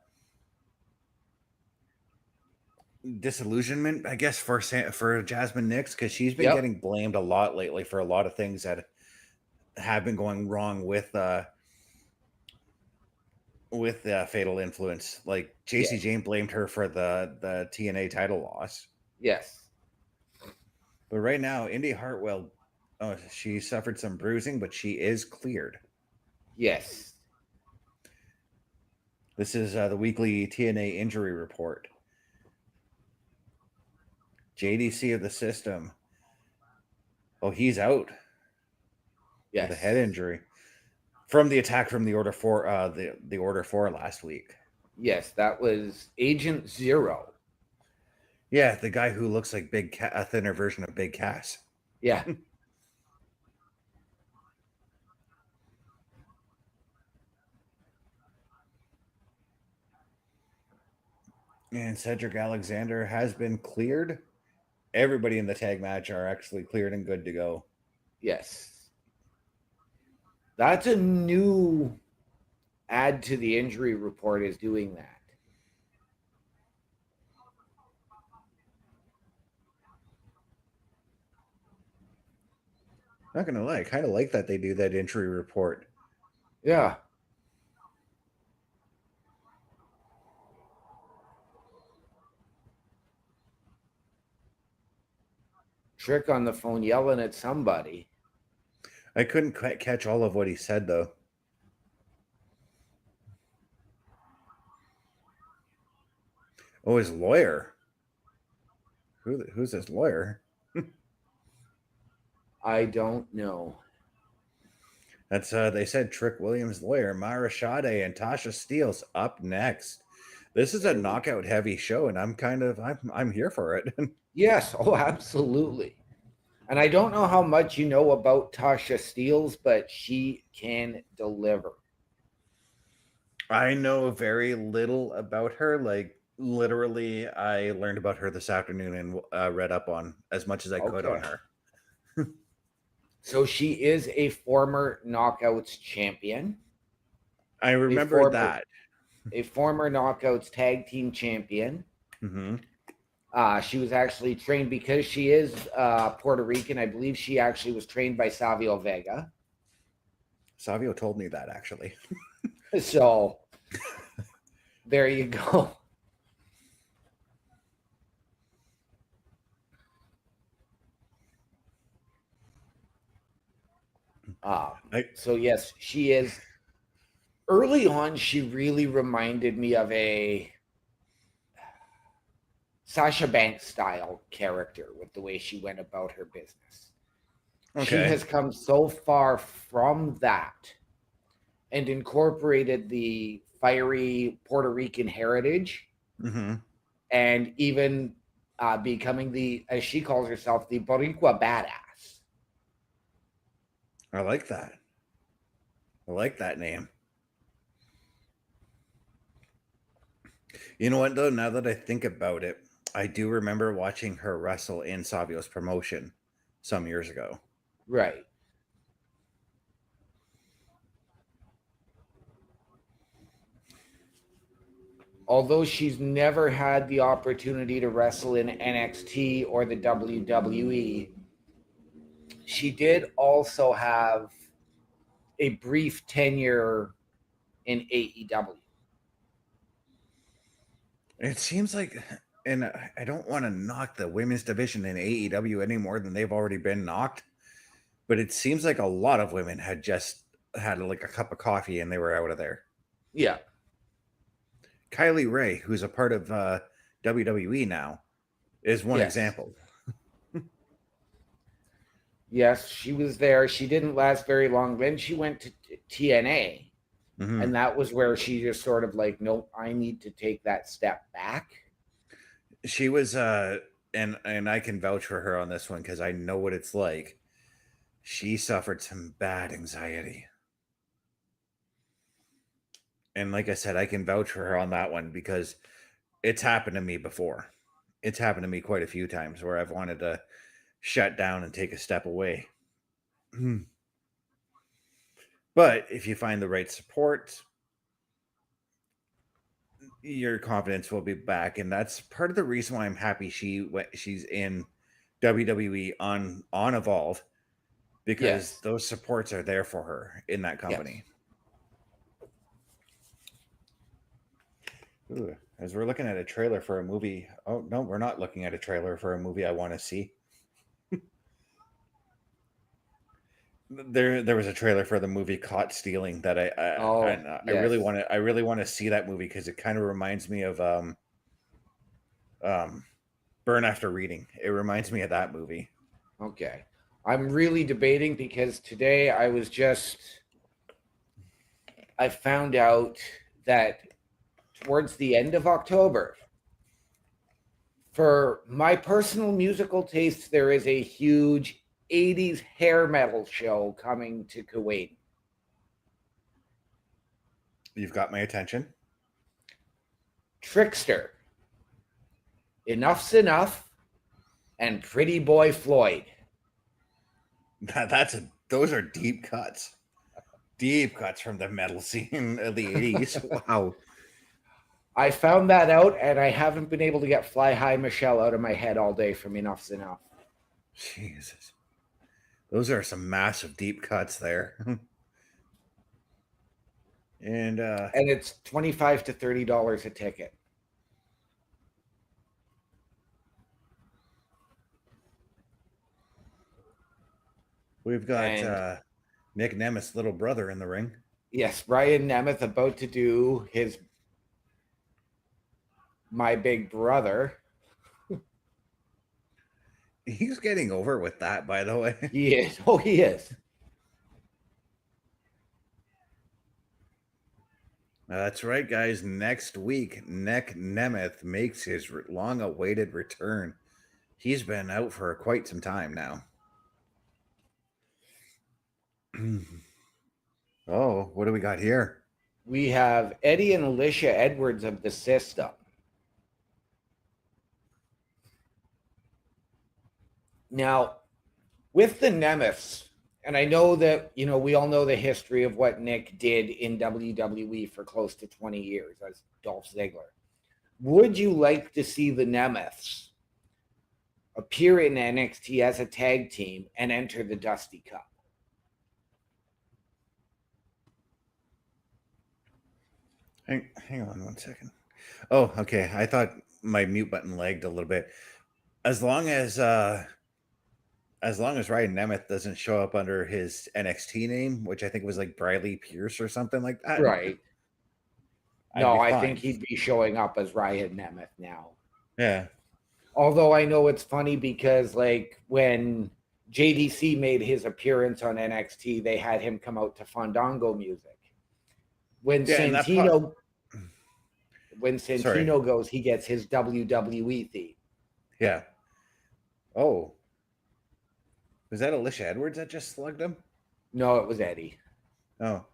disillusionment, I guess, for Jasmine Nix because she's been getting blamed a lot lately for a lot of things that have been going wrong with Fatal Influence. Like JC Jane blamed her for the TNA title loss. Yes. But right now, Indy Hartwell, she suffered some bruising, but she is cleared. Yes. This is the weekly TNA injury report. JDC of the system. Oh, he's out. Yes. With a head injury from the attack from the Order 4, the Order 4 last week. Yes, that was Agent Zero. Yeah, the guy who looks like a thinner version of Big Cass. Yeah. And Cedric Alexander has been cleared. Everybody in the tag match are actually cleared and good to go. Yes. That's a new add to the injury report, is doing that. Not gonna lie, I kind of like that they do that injury report. Yeah. Trick on the phone yelling at somebody. I couldn't quite catch all of what he said though. Oh, his lawyer. Who's his lawyer? I don't know. That's they said Trick Williams' lawyer, Myra Shade and Tasha Steelz up next. This is a knockout heavy show, and I'm here for it. Yes, oh, absolutely. And I don't know how much you know about Tasha Steelz, but she can deliver. I know very little about her. Like literally, I learned about her this afternoon and read up on as much as I could on her. So she is a former Knockouts champion. I remember that. A former Knockouts tag team champion. Mm-hmm. She was actually trained, because she is Puerto Rican. I believe she actually was trained by Savio Vega. Savio told me that, actually. So there you go. So yes, she is. Early on, she really reminded me of a Sasha Banks style character with the way she went about her business. She Okay. has come so far from that and incorporated the fiery Puerto Rican heritage, Mm-hmm. and even becoming the, as she calls herself, the Boricua badass. I like that. I like that name. You know what, though? Now that I think about it, I do remember watching her wrestle in Savio's promotion some years ago. Right. Although she's never had the opportunity to wrestle in NXT or the WWE, she did also have a brief tenure in AEW. It seems like, and I don't want to knock the women's division in AEW any more than they've already been knocked, but it seems like a lot of women had just had like a cup of coffee and they were out of there. Yeah. Kylie Ray, who's a part of WWE now, is one Yes. example. Yes, she was there. She didn't last very long. Then she went to TNA, Mhm. and that was where she just sort of like, nope, I need to take that step back. She was and I can vouch for her on this one because I know what it's like. She suffered some bad anxiety. And like I said, I can vouch for her on that one because it's happened to me before. It's happened to me quite a few times where I've wanted to shut down and take a step away. But if you find the right support, your confidence will be back, and that's part of the reason why I'm happy she's in WWE on Evolve, because Yes. those supports are there for her in that company. Yes. Ooh, as we're looking at a trailer for a movie. Oh no, we're not looking at a trailer for a movie I want to see. There was a trailer for the movie Caught Stealing that Oh, I really yes. want to see that movie because it kind of reminds me of um Burn After Reading. It reminds me of that movie. Okay. I'm really debating because today I found out that towards the end of October, for my personal musical taste, there is a huge 80s hair metal show coming to Kuwait. You've got my attention. Trickster, Enough's Enough, and Pretty Boy Floyd. Those are deep cuts. Deep cuts from the metal scene of the 80s. Wow. I found that out, and I haven't been able to get Fly High Michelle out of my head all day from Enough's Enough. Jesus. Those are some massive deep cuts there. And it's $25 to $30 a ticket. we've got And Nick Nemeth's little brother in the ring. yes, Ryan Nemeth about to do his My Big Brother. He's getting over with that, by the way. He is. Oh, he is. That's right, guys. Next week, Nick Nemeth makes his long-awaited return. He's been out for quite some time now. Oh, what do we got here? We have Eddie and Alicia Edwards of the System. Now, with the Nemeths, and I know that, we all know the history of what Nick did in WWE for close to 20 years as Dolph Ziggler. Would you like to see the Nemeths appear in NXT as a tag team and enter the Dusty Cup? Hang on one second. Oh, okay. I thought my mute button lagged a little bit. As long as As long as Ryan Nemeth doesn't show up under his NXT name, which I think was like Briley Pierce or something like that. Right. I'd No, be I fine. think he'd be showing up as Ryan Nemeth now. Yeah. Although I know it's funny because, like, when JDC made his appearance on NXT, they had him come out to Fandango music. When Yeah, and that Santino Sorry. goes, he gets his WWE theme. Yeah. Oh. Was that Alicia Edwards that just slugged him? No, it was Eddie. Oh.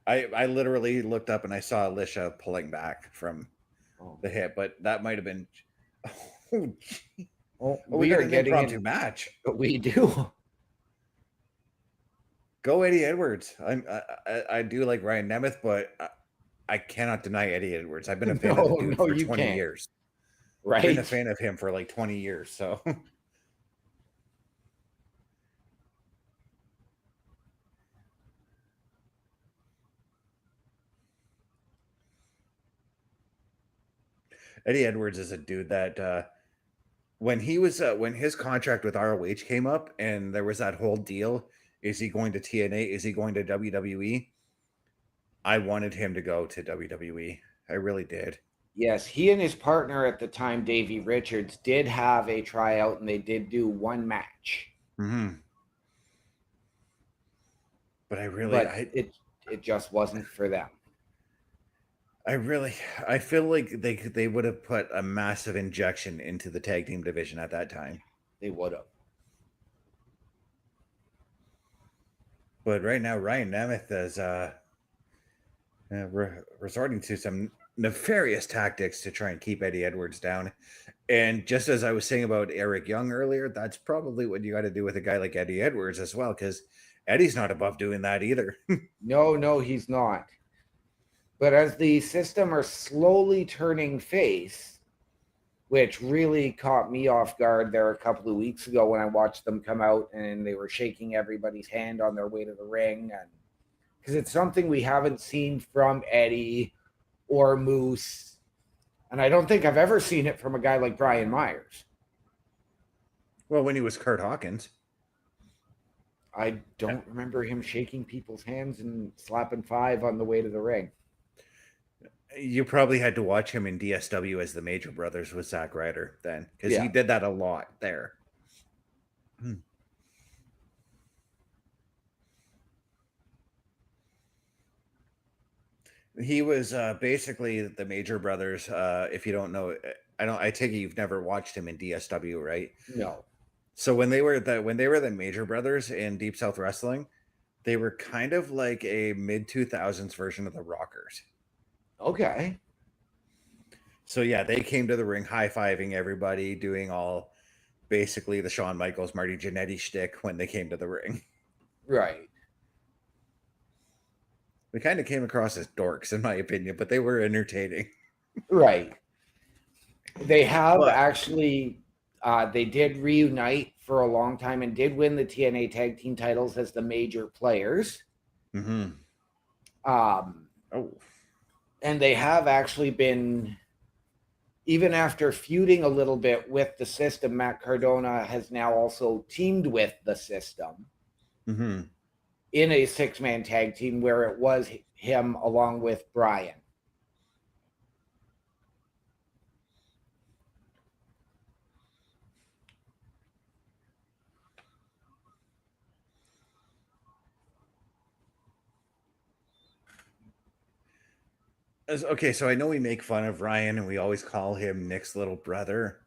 I literally looked up and I saw Alicia pulling back from the hit, but that might have been. Oh, gee. Oh, We we got are an getting impromptu in, match. but we do. Go Eddie Edwards. I do like Ryan Nemeth, but I cannot deny Eddie Edwards. I've been a fan of the dude No, for you 20 can't. years. Right? Been a fan of him for like 20 years. So Eddie Edwards is a dude that when his contract with ROH came up and there was that whole deal, is he going to TNA? Is he going to WWE? I wanted him to go to WWE. I really did. Yes, he and his partner at the time, Davey Richards, did have a tryout and they did do one match. Mm-hmm. But it just wasn't for them. I feel like they would have put a massive injection into the tag team division at that time. They would have. But right now, Ryan Nemeth is resorting to some nefarious tactics to try and keep Eddie Edwards down. And just as I was saying about Eric Young earlier, that's probably what you got to do with a guy like Eddie Edwards as well, because Eddie's not above doing that either. No, he's not. But as the system are slowly turning face, which really caught me off guard there a couple of weeks ago when I watched them come out and they were shaking everybody's hand on their way to the ring, and because it's something we haven't seen from Eddie or Moose, and I don't think I've ever seen it from a guy like Brian Myers. Well, when he was Kurt Hawkins. I don't remember him shaking people's hands and slapping five on the way to the ring. You probably had to watch him in DSW as the Major Brothers with Zack Ryder then, because he did that a lot there. He was basically the Major Brothers. If you don't know, I take it you've never watched him in DSW, right? No. So when they were the Major Brothers in Deep South Wrestling, they were kind of like a mid 2000s version of the Rockers. Okay. So yeah, they came to the ring high-fiving everybody, doing all basically the Shawn Michaels, Marty Jannetty shtick when they came to the ring. Right. They kind of came across as dorks, in my opinion, but they were entertaining. Right. They have actually, they did reunite for a long time and did win the TNA tag team titles as the major players. Mm-hmm. And they have actually been, even after feuding a little bit with the system, Matt Cardona has now also teamed with the system. Mm-hmm. In a 6-man tag team where it was him along with Brian. Okay, so I know we make fun of Ryan and we always call him Nick's little brother,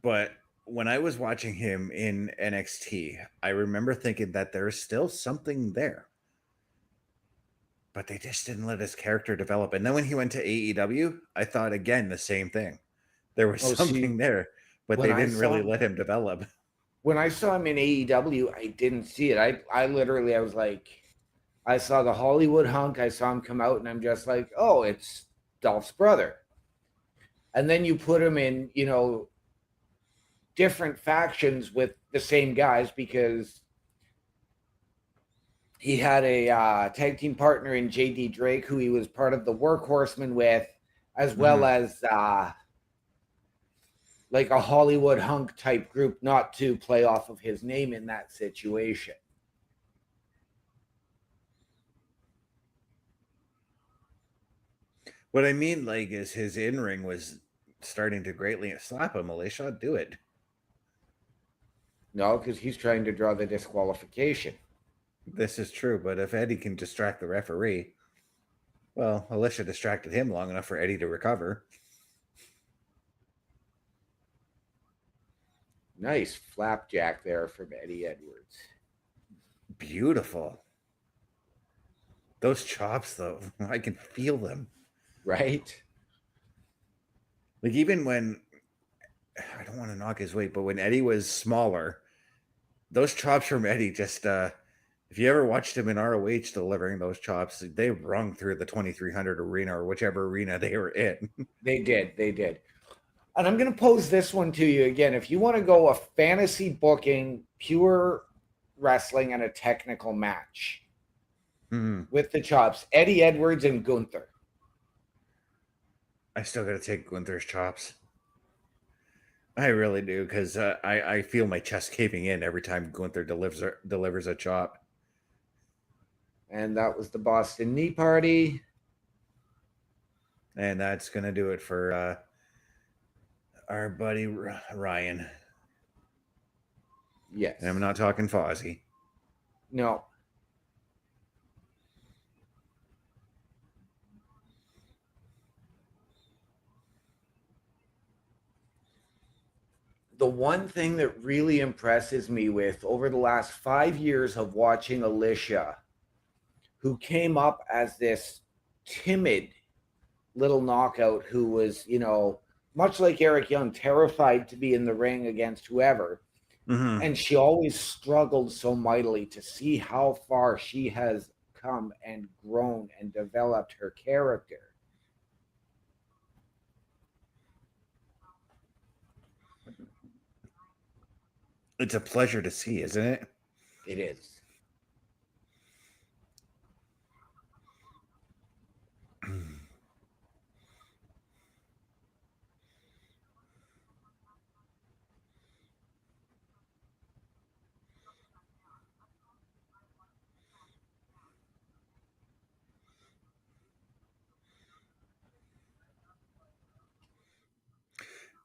but when I was watching him in NXT, I remember thinking that there's still something there. But they just didn't let his character develop. And then when he went to AEW, I thought again the same thing. There was something there, but they didn't really let him develop. When I saw him in AEW, I didn't see it. I literally, I was like, I saw the Hollywood hunk. I saw him come out and I'm just like, oh, it's Dolph's brother. And then you put him in, different factions with the same guys because he had a tag team partner in JD Drake, who he was part of the Workhorsemen with, as well as like a Hollywood hunk type group, not to play off of his name in that situation. What I mean, like, is his in ring was starting to greatly slap him. Alicia, do it. No, because he's trying to draw the disqualification. This is true, but if Eddie can distract the referee, well, Alicia distracted him long enough for Eddie to recover. Nice flapjack there from Eddie Edwards. Beautiful. Those chops, though, I can feel them. Right? Like, even when, I don't want to knock his weight, but when Eddie was smaller, those chops from Eddie just, if you ever watched him in ROH delivering those chops, they rung through the 2300 arena or whichever arena they were in. They did. And I'm going to pose this one to you again. If you want to go a fantasy booking, pure wrestling, and a technical match with the chops, Eddie Edwards and Gunther. I still got to take Gunther's chops. I really do, because I feel my chest caving in every time Gunther delivers a chop. And that was the Boston Knee Party. And that's going to do it for our buddy Ryan. Yes. And I'm not talking Fozzy. No. The one thing that really impresses me with over the last 5 years of watching Alicia, who came up as this timid little knockout who was, much like Eric Young, terrified to be in the ring against whoever. Mm-hmm. And she always struggled so mightily to see how far she has come and grown and developed her character. It's a pleasure to see, isn't it? It is.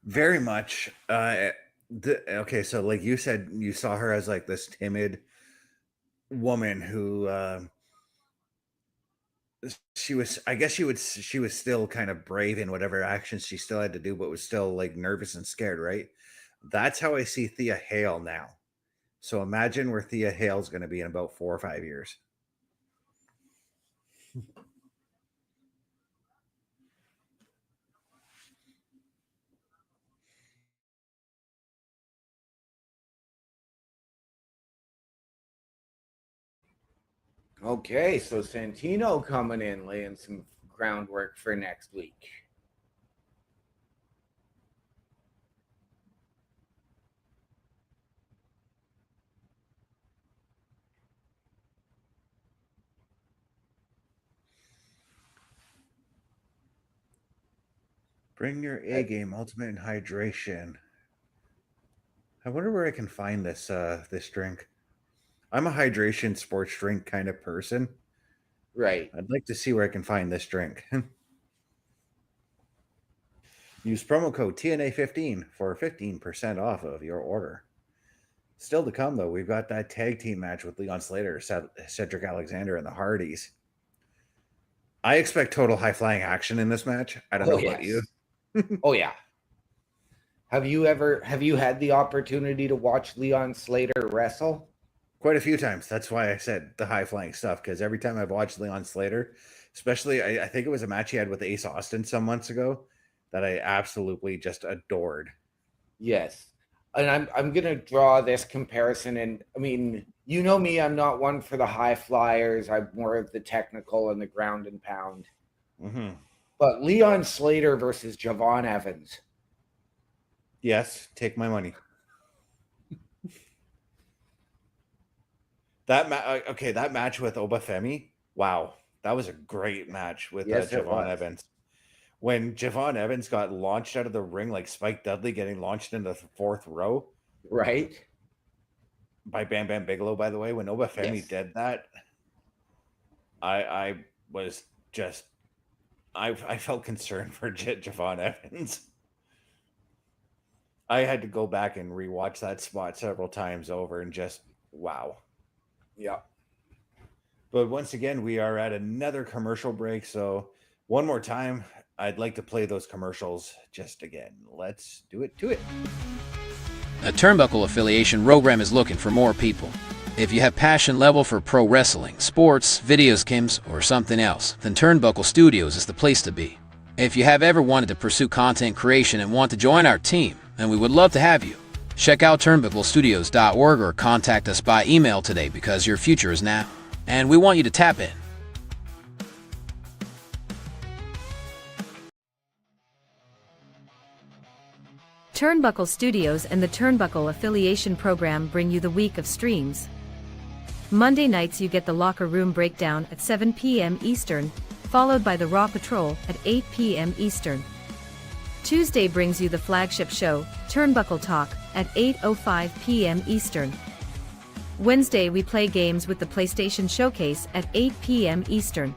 Very much. Okay, so like you said, you saw her as like this timid woman who she was, I guess she was still kind of brave in whatever actions she still had to do, but was still like nervous and scared, right? That's how I see Thea Hale now. So imagine where Thea Hale's going to be in about 4 or 5 years. Okay, so Santino coming in, laying some groundwork for next week. Bring your A game, ultimate in hydration. I wonder where I can find this drink. I'm a hydration sports drink kind of person. Right. I'd like to see where I can find this drink. Use promo code TNA15 for 15% off of your order. Still to come, though, we've got that tag team match with Leon Slater, Cedric Alexander, and the Hardys. I expect total high flying action in this match. I don't know about you. Oh yeah. Have you had the opportunity to watch Leon Slater wrestle? Quite a few times. That's why I said the high flying stuff, because every time I've watched Leon Slater, especially I think it was a match he had with Ace Austin some months ago that I absolutely just adored. Yes. And I'm gonna draw this comparison, and I mean, you know me, I'm not one for the high flyers. I'm more of the technical and the ground and pound. Mm-hmm. But Leon Slater versus Javon Evans. Yes, take my money. That match with Obafemi, wow, that was a great match with Yes, it Javon was. Evans. when Javon Evans got launched out of the ring like Spike Dudley getting launched into the fourth row Right? by Bam Bam Bigelow, by the way, when Obafemi Yes. did that, I was just I felt concerned for Javon Evans. I had to go back and rewatch that spot several times over and just wow. Yeah. But once again, we are at another commercial break. So one more time, I'd like to play those commercials just again. Let's do it to it. A Turnbuckle affiliation program is looking for more people. If you have passion level for pro wrestling, sports, videos games, or something else, then Turnbuckle Studios is the place to be. If you have ever wanted to pursue content creation and want to join our team, then we would love to have you. Check out turnbucklestudios.org or contact us by email today because your future is now, and we want you to tap in. Turnbuckle Studios and the Turnbuckle Affiliation Program bring you the week of streams. Monday nights you get the Locker Room Breakdown at 7 p.m. Eastern, followed by the Raw Patrol at 8 p.m. Eastern. Tuesday brings you the flagship show, Turnbuckle Talk, at 8:05 p.m. Eastern. Wednesday we play games with the PlayStation Showcase at 8 p.m. Eastern.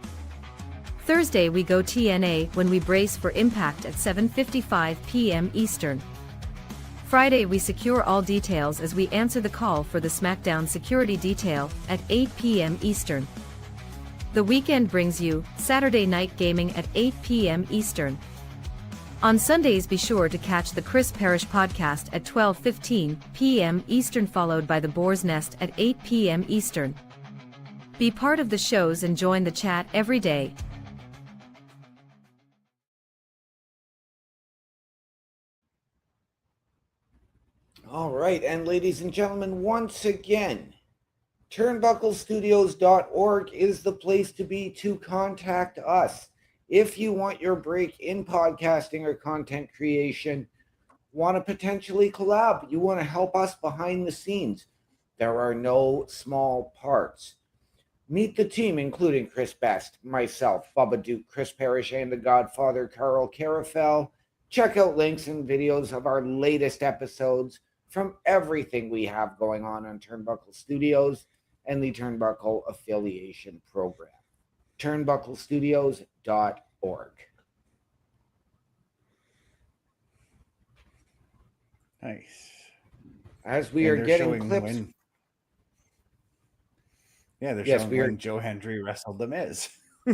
Thursday we go TNA when we brace for Impact at 7:55 p.m. Eastern. Friday we secure all details as we answer the call for the SmackDown security detail at 8 p.m. Eastern. The weekend brings you Saturday Night Gaming at 8 p.m. Eastern. On Sundays be sure to catch the Chris Parrish podcast at 12:15 p.m. Eastern, followed by the Boar's Nest at 8 p.m. Eastern. Be part of the shows and join the chat every day. All right, and ladies and gentlemen, once again, turnbucklestudios.org is the place to be to contact us. If you want your break in podcasting or content creation, want to potentially collab, you want to help us behind the scenes, there are no small parts. Meet the team, including Chris Best, myself, Bubba Duke, Chris Parrish, and the Godfather, Carl Carafel. Check out links and videos of our latest episodes from everything we have going on Turnbuckle Studios and the Turnbuckle Affiliation Program. turnbucklestudios.org. Nice. As we And are they're getting showing clips. when. Yeah, they're Yes, showing we are. when Joe Hendry wrestled The Miz.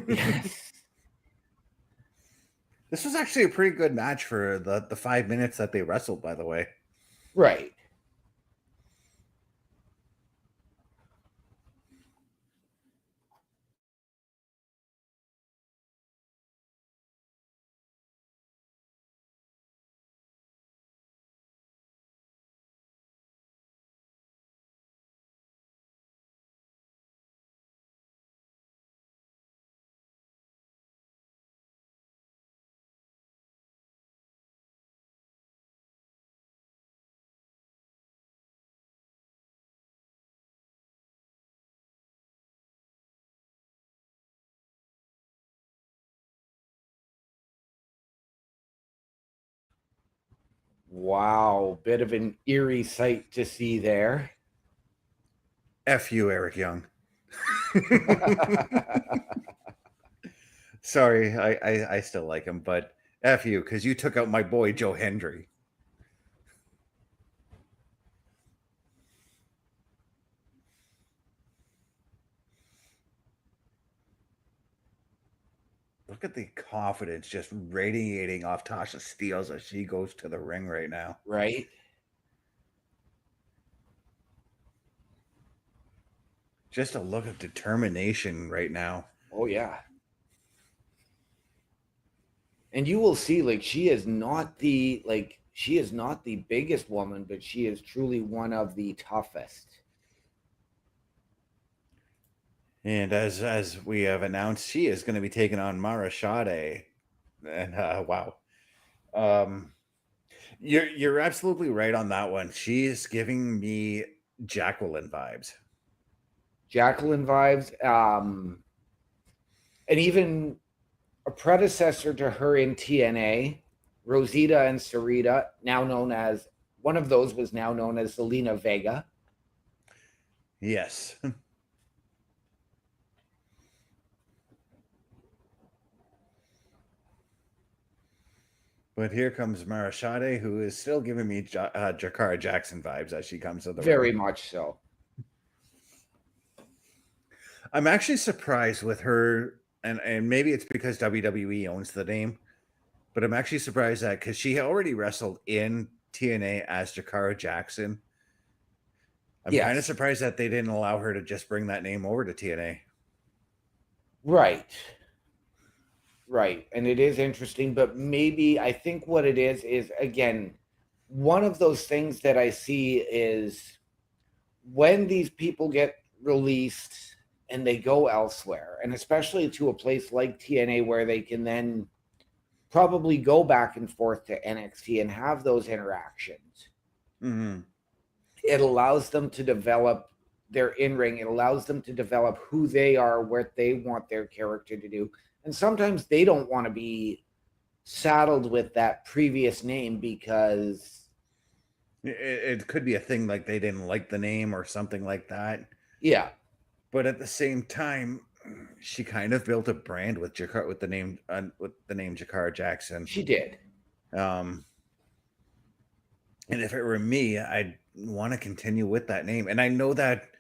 Yes. This was actually a pretty good match for the 5 minutes that they wrestled, by the way. Right. Wow, bit of an eerie sight to see there. F you, Eric Young. Sorry, I still like him, but F you, because you took out my boy Joe Hendry. Look at the confidence just radiating off Tasha Steelz as she goes to the ring right now. Right? Just a look of determination right now. Oh, yeah. And you will see, like, she is not the biggest woman, but she is truly one of the toughest. And as we have announced, she is going to be taking on Mara Shade. And wow. You're absolutely right on that one. She is giving me Jacqueline vibes. Jacqueline vibes. And even a predecessor to her in TNA, Rosita and Sarita, now known as, one of those was now known as Zelina Vega. Yes. But here comes Marashade, who is still giving me Jakara Jackson vibes as she comes to the Very ring. much so. I'm actually surprised with her, and maybe it's because WWE owns the name, but I'm actually surprised that because she already wrestled in TNA as Jakara Jackson. I'm kind of Yes. surprised that they didn't allow her to just bring that name over to TNA. Right. Right. And it is interesting, but maybe I think what it is again, one of those things that I see is when these people get released and they go elsewhere, and especially to a place like TNA where they can then probably go back and forth to NXT and have those interactions. Mm-hmm. It allows them to develop their in-ring. It allows them to develop who they are, what they want their character to do. And sometimes they don't want to be saddled with that previous name because it could be a thing like they didn't like the name or something like that. yeah. But at the same time, she kind of built a brand with the name Jakara Jackson. She did. And if it were me, I'd want to continue with that name. And I know that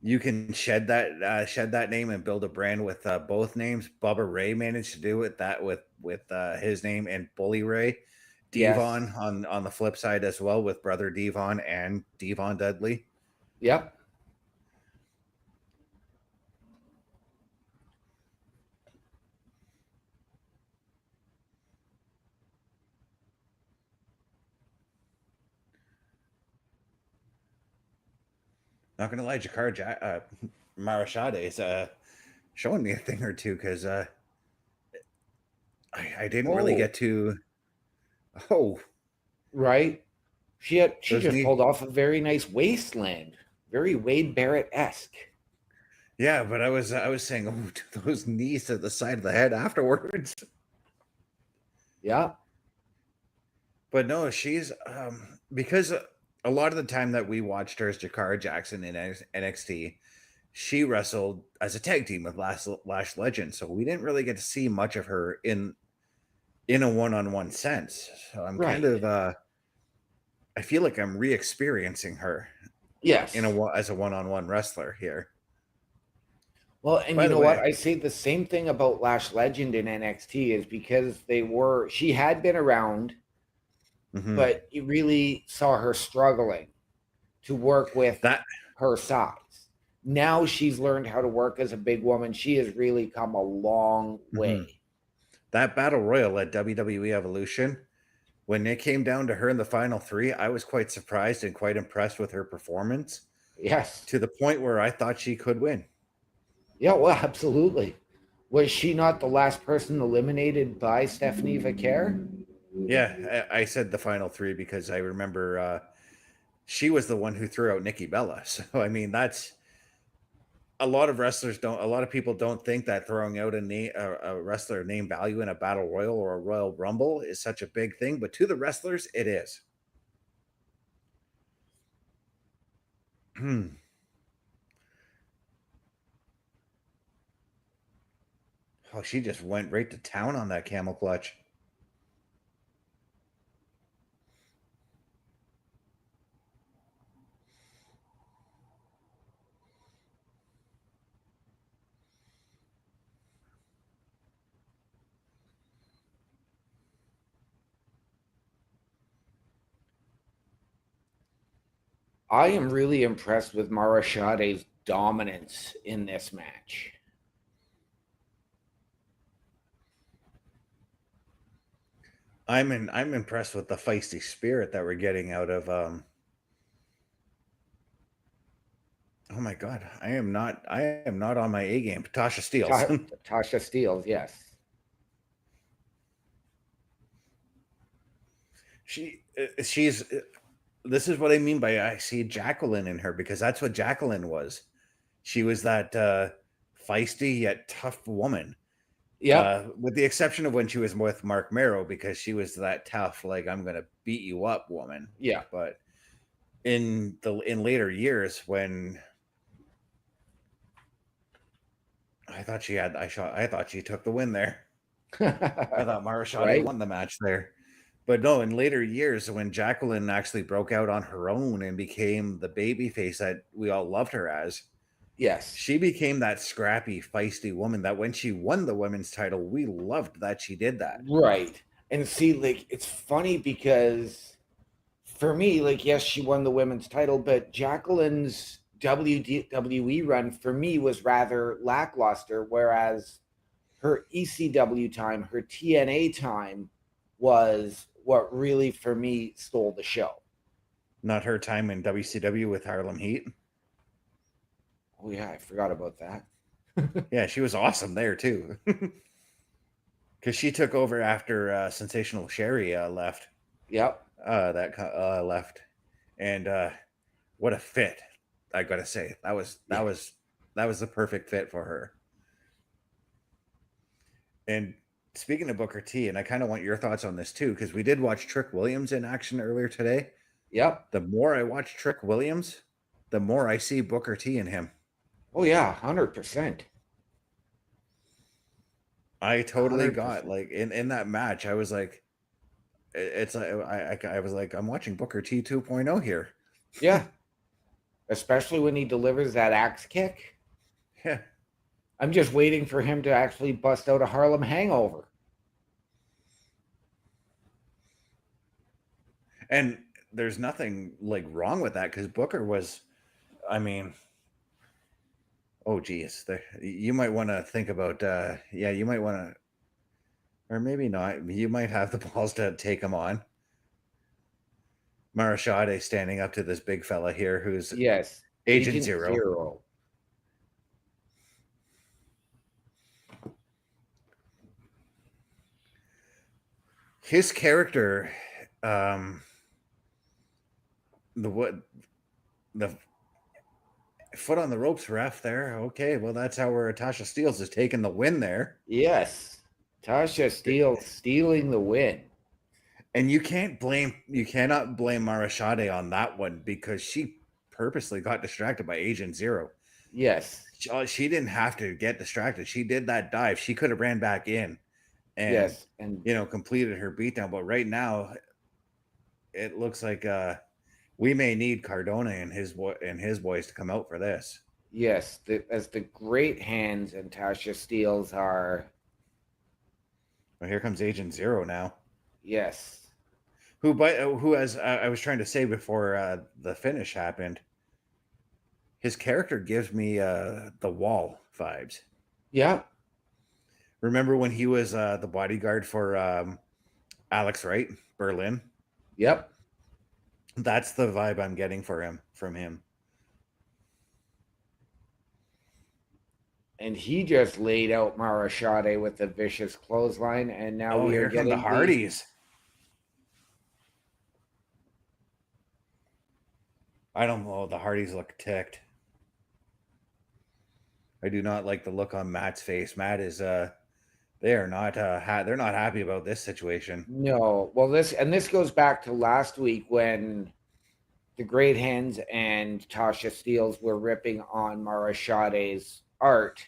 you can shed that name and build a brand with both names. Bubba Ray managed to do it with his name, and Bully Ray. Devon Yes. on the flip side as well, with brother Devon and Devon Dudley. Yep. Not gonna lie, Marashade is showing me a thing or two, because I didn't really get to. Oh, right. She just knee. pulled off a very nice wasteland, very Wade Barrett-esque. Yeah, but I was saying, oh, those knees to the side of the head afterwards. Yeah. But no, she's because a lot of the time that we watched her as Jakara Jackson in NXT, she wrestled as a tag team with Lash Legend, so we didn't really get to see much of her in a one-on-one sense. So I'm kind of I feel like I'm re-experiencing her Yes. as a one-on-one wrestler here. Well, and By you the know what? way- I say the same thing about Lash Legend in NXT is because she had been around, Mhm. but you really saw her struggling to work with that her size. Now she's learned how to work as a big woman. She has really come a long way. that battle royal at WWE Evolution, when it came down to her in the final three, I was quite surprised and quite impressed with her performance, Yes. to the point where I thought she could win. Yeah, well, absolutely. Was she not the last person eliminated by Stephanie Vaquer? Yeah, I said the final three because I remember she was the one who threw out Nikki Bella. So I mean, that's a lot of people don't think that throwing out a wrestler name value in a battle royal or a Royal Rumble is such a big thing, but to the wrestlers, it is. Oh, she just went right to town on that camel clutch. I am really impressed with Marashade's dominance in this match. I'm impressed with the feisty spirit that we're getting out of oh my god, I am not on my A game. Tasha Steelz. Tasha Steelz, yes. She's this is what I mean by I see Jacqueline in her, because that's what Jacqueline was. She was that feisty yet tough woman. Yeah. With the exception of when she was with Mark Merrow, because she was that tough, like I'm gonna beat you up woman. Yeah. But in later years, when I thought she took the win there. I thought Mara Shade Right. won the match there. But no, in later years, when Jacqueline actually broke out on her own and became the baby face that we all loved her as, Yes. she became that scrappy, feisty woman that when she won the women's title, we loved that she did that. Right. And see, like, it's funny because for me, like, yes, she won the women's title, but Jacqueline's WWE run for me was rather lackluster, whereas her ECW time, her TNA time was what really, for me, stole the show. Not her time in WCW with Harlem Heat. Oh, yeah, I forgot about that. Yeah, she was awesome there, too. Because she took over after Sensational Sherry left. Yep. Left. And what a fit, I gotta say. That was the perfect fit for her. And speaking of Booker T, and I kind of want your thoughts on this too, because we did watch Trick Williams in action earlier today. Yep. The more I watch Trick Williams, the more I see Booker T in him. Oh, yeah, 100%. I totally 100%. got like in that match. I was like, it's like I was like, I'm watching Booker T 2.0 here. Yeah. Especially when he delivers that axe kick. Yeah. I'm just waiting for him to actually bust out a Harlem Hangover. And there's nothing like wrong with that because Booker was, I mean, oh geez, you might want to think about, you might want to, or maybe not. You might have the balls to take him on. Marashade standing up to this big fella here who's Yes. Agent Zero. His character, the foot on the ropes ref there. Okay, well that's how Tasha Steelz is taking the win there. Yes. Tasha Steelz stealing the win. And you cannot blame Marashade on that one because she purposely got distracted by Agent Zero. Yes. She didn't have to get distracted. She did that dive. She could have ran back in and, yes. And completed her beatdown. But right now, it looks like we may need Cardona and his boys to come out for this. Yes, as the great hands and Tasha Steelz are. Well, here comes Agent Zero now. Yes. Who, as I was trying to say before the finish happened, his character gives me the Wall vibes. Yeah. Remember when he was the bodyguard for Alex Wright, Berlin? Yep. That's the vibe I'm getting from him. And he just laid out Marashade with a vicious clothesline, and now we are getting the Hardys. I don't know. The Hardys look ticked. I do not like the look on Matt's face. Matt is they are not they're not happy about this situation. No. Well, this goes back to last week when the Great Hens and Tasha Steelz were ripping on Marashade's art,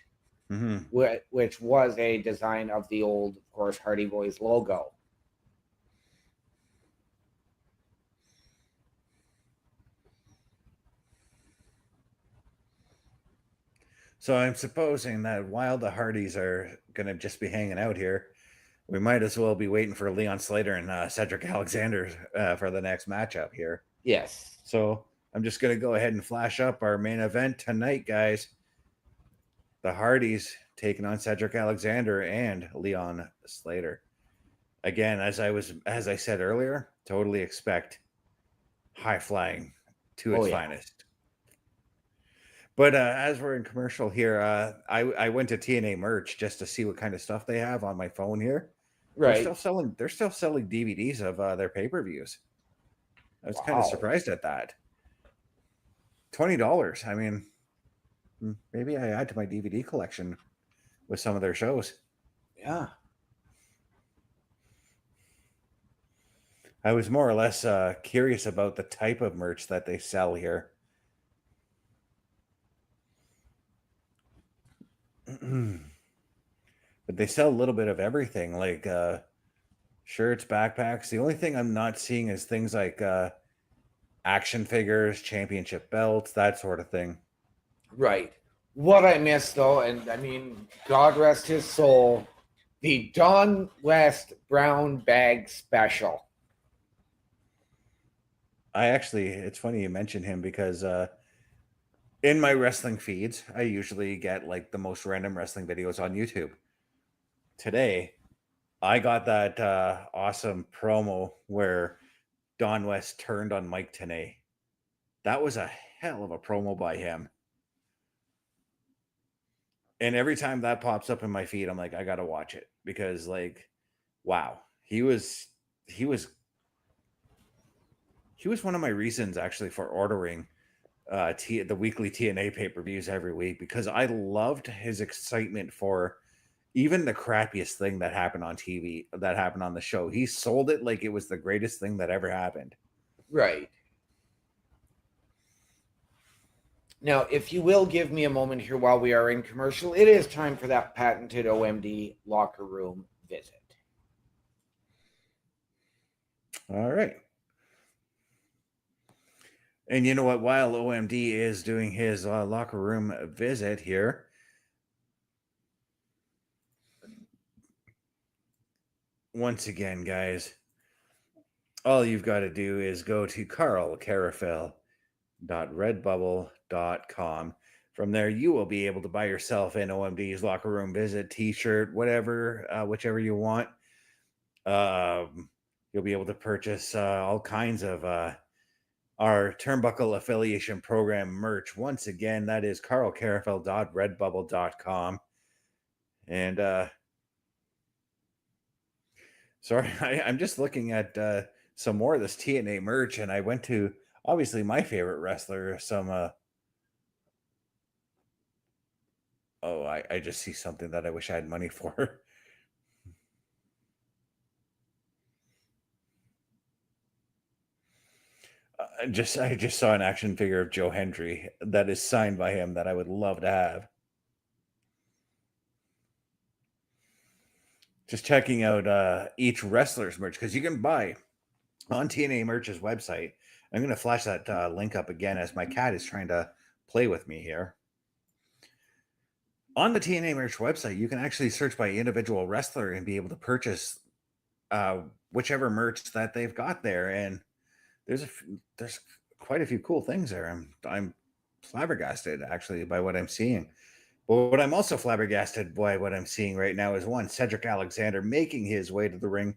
which was a design of the old, of course, Hardy Boys logo. So I'm supposing that while the Hardys are going to just be hanging out here, we might as well be waiting for Leon Slater and Cedric Alexander for the next matchup here. Yes. So I'm just going to go ahead and flash up our main event tonight, guys. The Hardys taking on Cedric Alexander and Leon Slater. Again, as I said earlier, totally expect high flying to its finest. But as we're in commercial here, I went to TNA merch just to see what kind of stuff they have on my phone here. Right. They're still selling DVDs of their pay-per-views. I was kind of surprised at that. $20. I mean, Maybe I add to my DVD collection with some of their shows. Yeah. I was more or less curious about the type of merch that they sell here. But they sell a little bit of everything, like shirts, backpacks. The only thing I'm not seeing is things like action figures, championship belts, that sort of thing. Right. What I missed, though, and I mean, God rest his soul, the Don West Brown Bag Special. It's funny you mention him because in my wrestling feeds, I usually get like the most random wrestling videos on YouTube. Today, I got that awesome promo where Don West turned on Mike Tenay. That was a hell of a promo by him. And every time that pops up in my feed, I'm like, I gotta watch it because, like, wow, he was one of my reasons actually for ordering the weekly TNA pay-per-views every week, because I loved his excitement for even the crappiest thing that happened on TV, that happened on the show. He sold it like it was the greatest thing that ever happened. Right. Now, if you will give me a moment here while we are in commercial, it is time for that patented OMD locker room visit. All right. And you know what? While OMD is doing his locker room visit here, once again, guys, all you've got to do is go to carlcarafel.redbubble.com. From there, you will be able to buy yourself an OMD's locker room visit t-shirt, whatever, whichever you want. You'll be able to purchase all kinds of our Turnbuckle affiliation program merch. Once again, that is carlcarafel.redbubble.com. And sorry, I'm just looking at some more of this TNA merch, and I went to obviously my favorite wrestler. I just see something that I wish I had money for. I just saw an action figure of Joe Hendry that is signed by him that I would love to have. Just checking out each wrestler's merch, because you can buy on TNA Merch's website. I'm going to flash that link up again as my cat is trying to play with me here. On the TNA Merch website, you can actually search by individual wrestler and be able to purchase whichever merch that they've got there. And there's quite a few cool things there. I'm flabbergasted actually by what I'm seeing. But what I'm also flabbergasted by what I'm seeing right now is one, Cedric Alexander making his way to the ring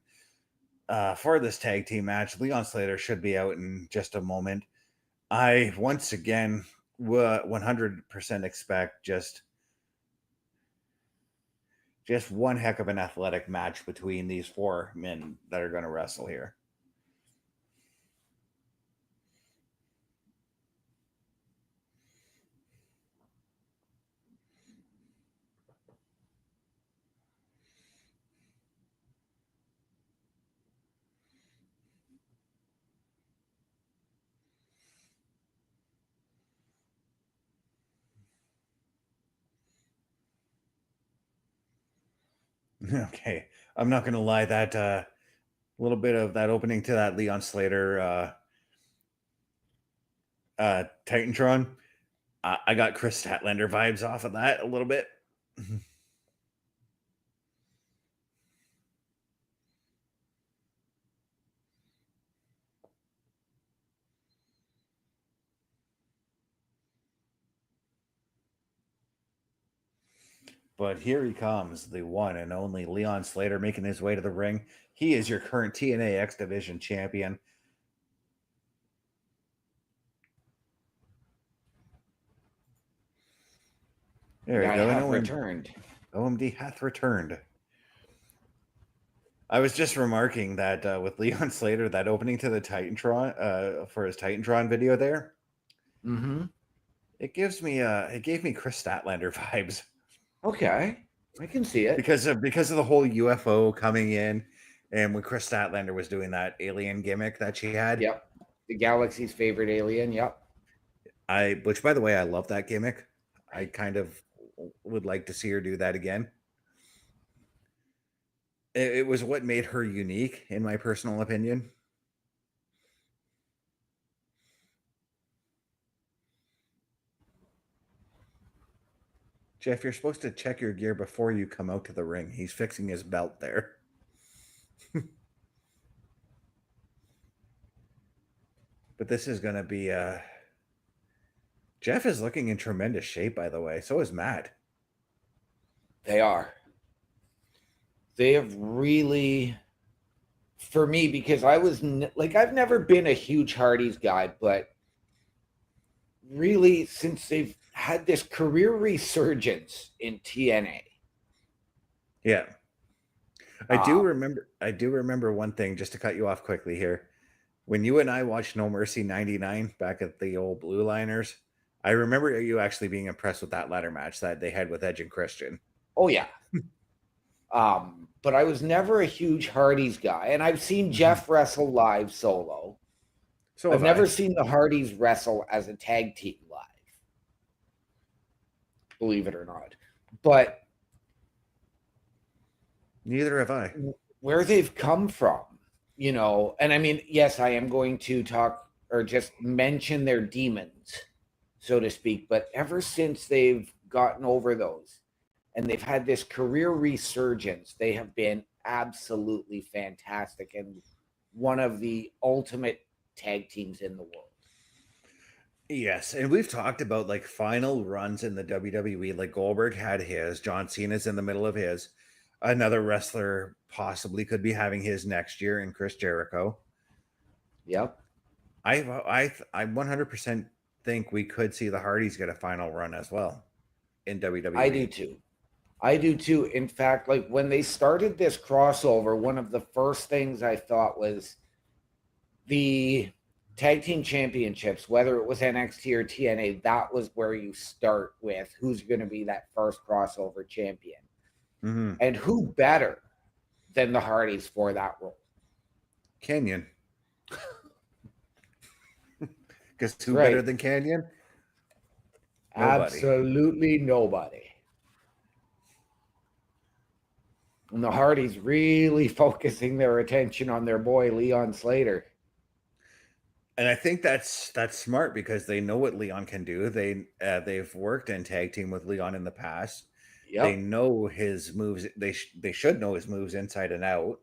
for this tag team match. Leon Slater should be out in just a moment. I once again 100% expect just one heck of an athletic match between these four men that are going to wrestle here. Okay, I'm not going to lie, that little bit of that opening to that Leon Slater Titantron, I got Chris Statlander vibes off of that a little bit. But here he comes, the one and only Leon Slater, making his way to the ring. He is your current TNA X Division champion. There we go. Have returned. OMD hath returned. I was just remarking that with Leon Slater, that opening to the Titantron for his Titantron video there, It gives me it gave me Chris Statlander vibes Okay, I can see it. because of the whole UFO coming in, and when Chris Statlander was doing that alien gimmick that she had. Yep, the galaxy's favorite alien. Yep. Which by the way, I love that gimmick. I kind of would like to see her do that again. It was what made her unique, in my personal opinion. Jeff, you're supposed to check your gear before you come out to the ring. He's fixing his belt there. But this is going to be Jeff is looking in tremendous shape, by the way. So is Matt. They are. They have really, for me, because I was like, I've never been a huge Hardys guy, but really, since they've had this career resurgence in TNA. Yeah. I do remember one thing, just to cut you off quickly here. When you and I watched No Mercy 99 back at the old Blue Liners, I remember you actually being impressed with that ladder match that they had with Edge and Christian. Oh, yeah. But I was never a huge Hardys guy, and I've seen Jeff wrestle live solo. So I've never seen the Hardys wrestle as a tag team live, believe it or not. But neither have I. Where they've come from, you know, and I mean, yes, I am going to talk or just mention their demons, so to speak, but ever since they've gotten over those and they've had this career resurgence, they have been absolutely fantastic and one of the ultimate tag teams in the world. Yes, and we've talked about like final runs in the WWE. Like Goldberg had his, John Cena's in the middle of his. Another wrestler possibly could be having his next year in Chris Jericho. Yep. I 100% think we could see the Hardys get a final run as well in WWE. I do too. In fact, like when they started this crossover, one of the first things I thought was the tag team championships, whether it was NXT or TNA, that was where you start with who's going to be that first crossover champion. Mm-hmm. And who better than the Hardys for that role? Canyon. Because who better than Canyon? Nobody. Absolutely nobody. And the Hardys really focusing their attention on their boy Leon Slater. And I think that's smart because they know what Leon can do. They've worked in tag team with Leon in the past. Yep. They know his moves. They should know his moves inside and out.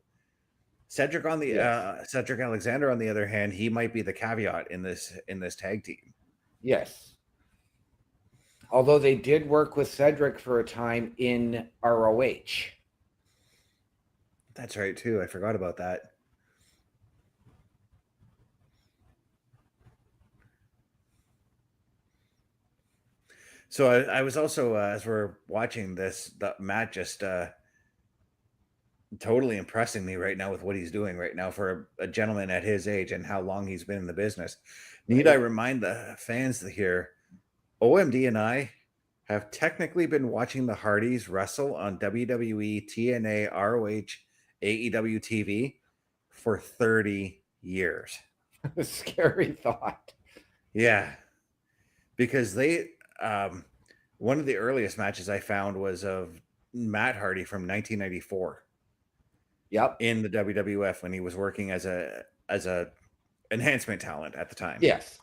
Cedric Alexander, on the other hand, he might be the caveat in this tag team. Yes. Although they did work with Cedric for a time in ROH. That's right too. I forgot about that. So I was also, as we're watching this, Matt just totally impressing me right now with what he's doing right now for a gentleman at his age and how long he's been in the business. Need I remind the fans here, OMD and I have technically been watching the Hardys wrestle on WWE, TNA, ROH, AEW TV for 30 years. A scary thought. Yeah. Because they... one of the earliest matches I found was of Matt Hardy from 1994. Yep. In the WWF when he was working as a enhancement talent at the time. Yes.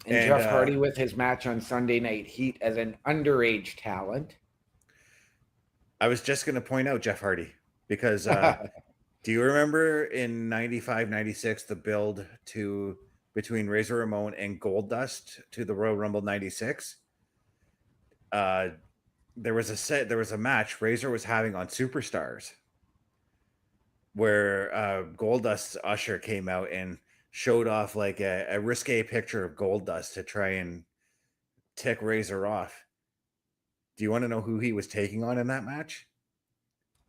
And Jeff Hardy with his match on Sunday Night Heat as an underage talent. I was just going to point out Jeff Hardy because do you remember in 95, 96 the build between Razor Ramon and Goldust to the Royal Rumble 96? There was a match Razor was having on Superstars where Goldust's usher came out and showed off like a risque picture of Goldust to try and tick Razor off. Do you want to know who he was taking on in that match?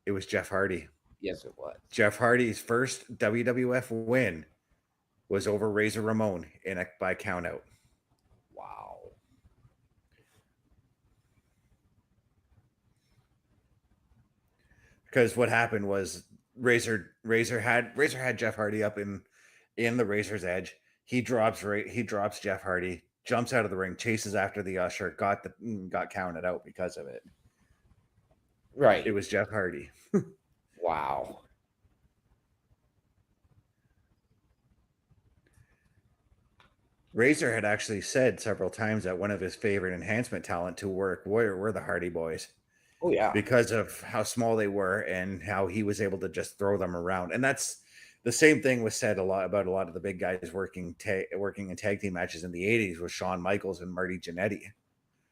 It was Jeff Hardy. Yes, it was. Jeff Hardy's first WWF win was over Razor Ramon by countout. Because what happened was Razor had Jeff Hardy up in the Razor's Edge. He drops Jeff Hardy, jumps out of the ring, chases after the usher, got counted out because of it. Right. It was Jeff Hardy. Wow. Razor had actually said several times that one of his favorite enhancement talent to work were the Hardy Boys Oh yeah. because of how small they were and how he was able to just throw them around. And that's the same thing was said a lot about a lot of the big guys working in tag team matches in the 80s with Shawn Michaels and Marty Jannetty.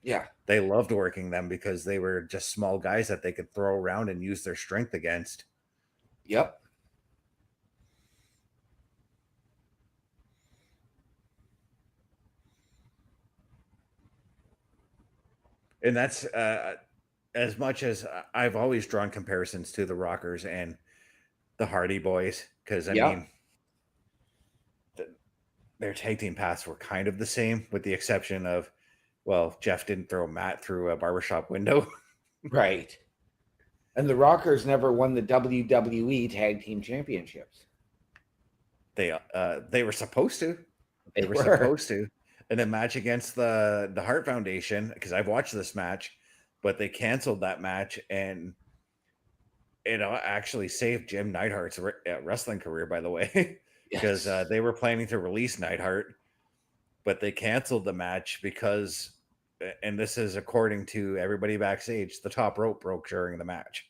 Yeah. They loved working them because they were just small guys that they could throw around and use their strength against. Yep. And that's as much as I've always drawn comparisons to the Rockers and the Hardy Boys, because I mean, their tag team paths were kind of the same, with the exception of, well, Jeff didn't throw Matt through a barbershop window. Right. And the Rockers never won the WWE Tag Team Championships. They were supposed to. They were were. supposed to. In a match against the Hart Foundation, because I've watched this match, but they canceled that match, and it actually saved Jim Neidhart's wrestling career, by the way, because Yes. they were planning to release Neidhart, but they canceled the match because, and this is according to everybody backstage, the top rope broke during the match.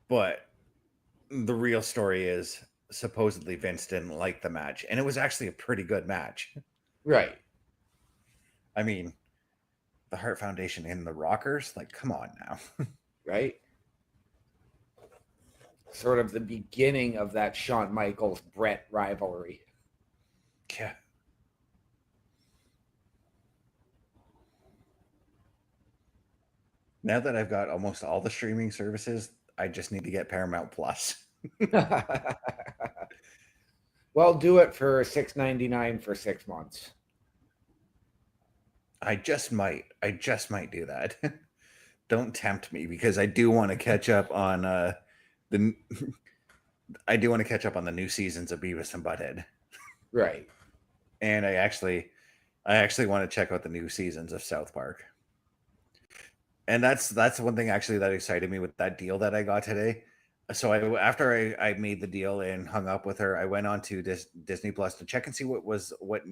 But the real story is supposedly Vince didn't like the match, and it was actually a pretty good match. Right. I mean, the Hart Foundation and the Rockers, like, come on now. Right. Sort of the beginning of that Shawn Michaels Brett rivalry. Yeah. Now that I've got almost all the streaming services, I just need to get Paramount Plus. Well, do it for $6.99 for 6 months. I just might do that. Don't tempt me, because I do want to catch up on the new seasons of Beavis and Butthead. Right. And I actually want to check out the new seasons of South Park. And that's one thing actually that excited me with that deal that I got today. So after I made the deal and hung up with her, I went on to Disney Plus to check and see what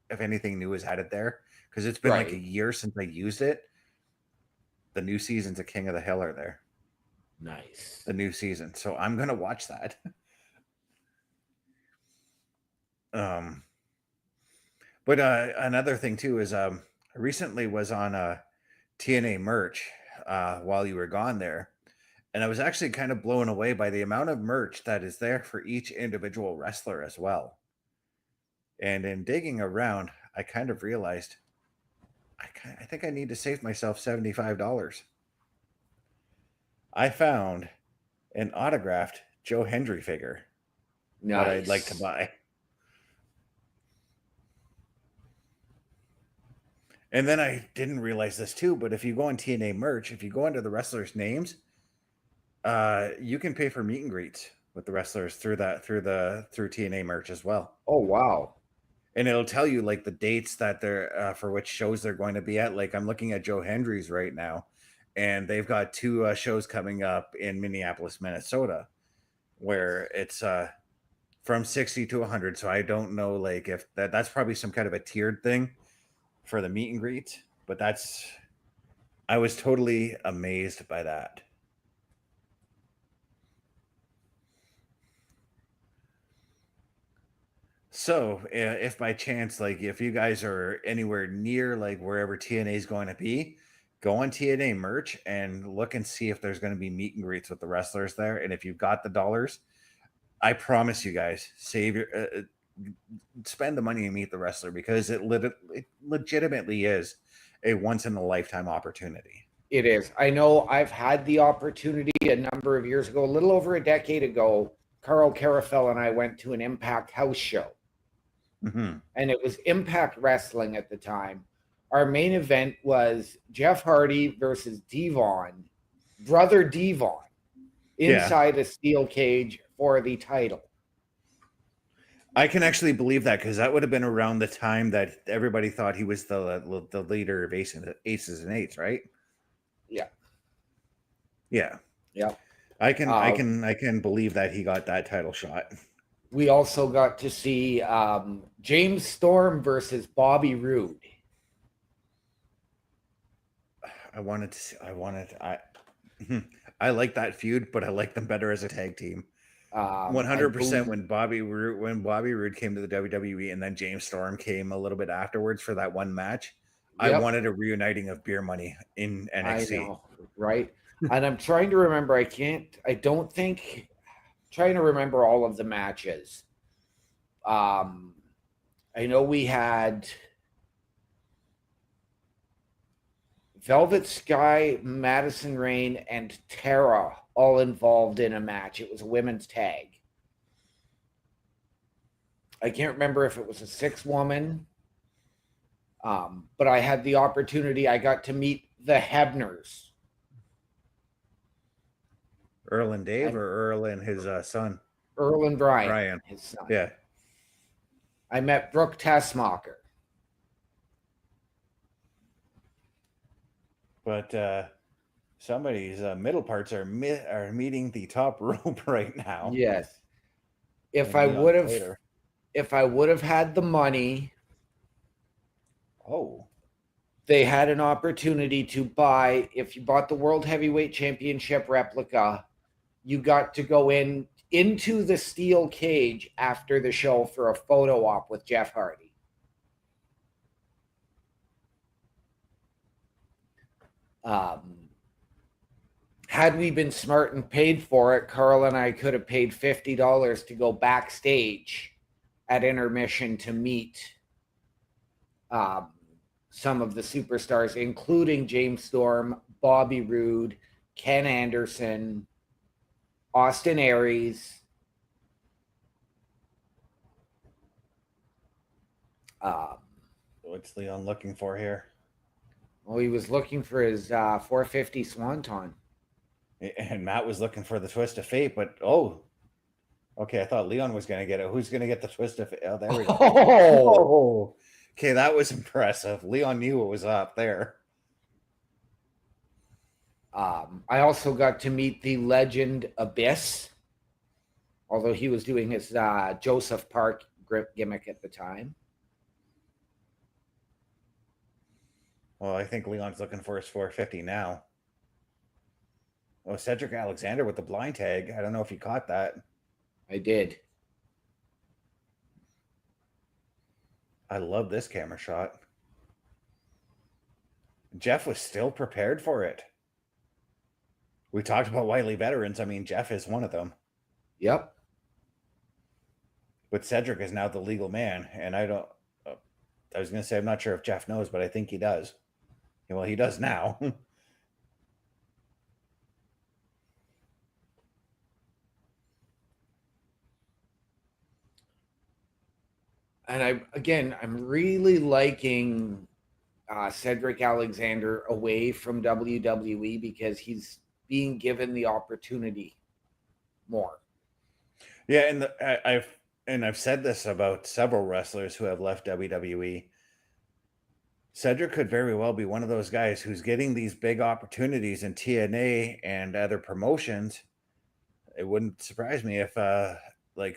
if anything new was added there, because it's been like a year since I used it. The new seasons of King of the Hill are there. Nice. The new season, so I'm gonna watch that. But another thing too is I recently was on TNA merch while you were gone there, and I was actually kind of blown away by the amount of merch that is there for each individual wrestler as well. And in digging around, I kind of realized I think I need to save myself $75. I found an autographed Joe Hendry figure that I'd like to buy. And then I didn't realize this too, but if you go on TNA merch, if you go under the wrestlers' names, you can pay for meet and greets with the wrestlers through TNA merch as well. Oh wow. And it'll tell you like the dates that they're for which shows they're going to be at. Like I'm looking at Joe Hendry's right now, and they've got 2 shows coming up in Minneapolis, Minnesota, where it's from 60 to 100. So I don't know, like, if that's probably some kind of a tiered thing for the meet and greet, but I was totally amazed by that. So if by chance, like, if you guys are anywhere near like wherever TNA is going to be, go on TNA merch and look and see if there's going to be meet and greets with the wrestlers there. And if you've got the dollars, I promise you guys, spend the money and meet the wrestler, because it legitimately is a once in a lifetime opportunity. It is. I know I've had the opportunity a number of years ago, a little over a decade ago. Carl Carafel and I went to an Impact house show. Mm-hmm. And it was Impact Wrestling at the time. our main event was Jeff Hardy versus Devon, brother Devon, inside a steel cage for the title. I can actually believe that because that would have been around the time that everybody thought he was the leader of Aces and Eights, right? Yeah. Yeah. Yeah. I can believe that he got that title shot. We also got to see James Storm versus Bobby Roode. I like that feud, but I like them better as a tag team. 100% when Bobby Roode came to the WWE and then James Storm came a little bit afterwards for that one match. Yep. I wanted a reuniting of Beer Money in NXT. I know, right? And I'm trying to remember. Trying to remember all of the matches. I know we had Velvet Sky, Madison Rayne, and Tara all involved in a match. It was a women's tag. I can't remember if it was a 6-woman, but I had the opportunity. I got to meet the Hebners. Earl and Dave, or Earl and his son? Earl and Brian, his son. Yeah. I met Brooke Tessmacher. But somebody's middle parts are meeting the top rope right now. Yes. If I would have had the money, they had an opportunity to buy. If you bought the World Heavyweight Championship replica, you got to go into the steel cage after the show for a photo op with Jeff Hardy. Had we been smart and paid for it, Carl and I could have paid $50 to go backstage at intermission to meet some of the superstars, including James Storm, Bobby Roode, Ken Anderson, Austin Aries. What's Leon looking for here? Well, he was looking for his 450 Swanton. And Matt was looking for the Twist of Fate, but okay, I thought Leon was going to get it. Who's going to get the Twist of Fate? Oh, there we go. Oh, okay, that was impressive. Leon knew what was up there. I also got to meet the legend Abyss, although he was doing his Joseph Park gimmick at the time. Well, I think Leon's looking for his 450 now. Oh, Cedric Alexander with the blind tag. I don't know if you caught that. I did. I love this camera shot. Jeff was still prepared for it. We talked about wily veterans. I mean, Jeff is one of them. Yep. But Cedric is now the legal man. And I was going to say, I'm not sure if Jeff knows, but I think he does. Well, he does now. And I'm really liking Cedric Alexander away from WWE because he's being given the opportunity more. Yeah, and I've said this about several wrestlers who have left WWE. Cedric could very well be one of those guys who's getting these big opportunities in TNA and other promotions. It wouldn't surprise me if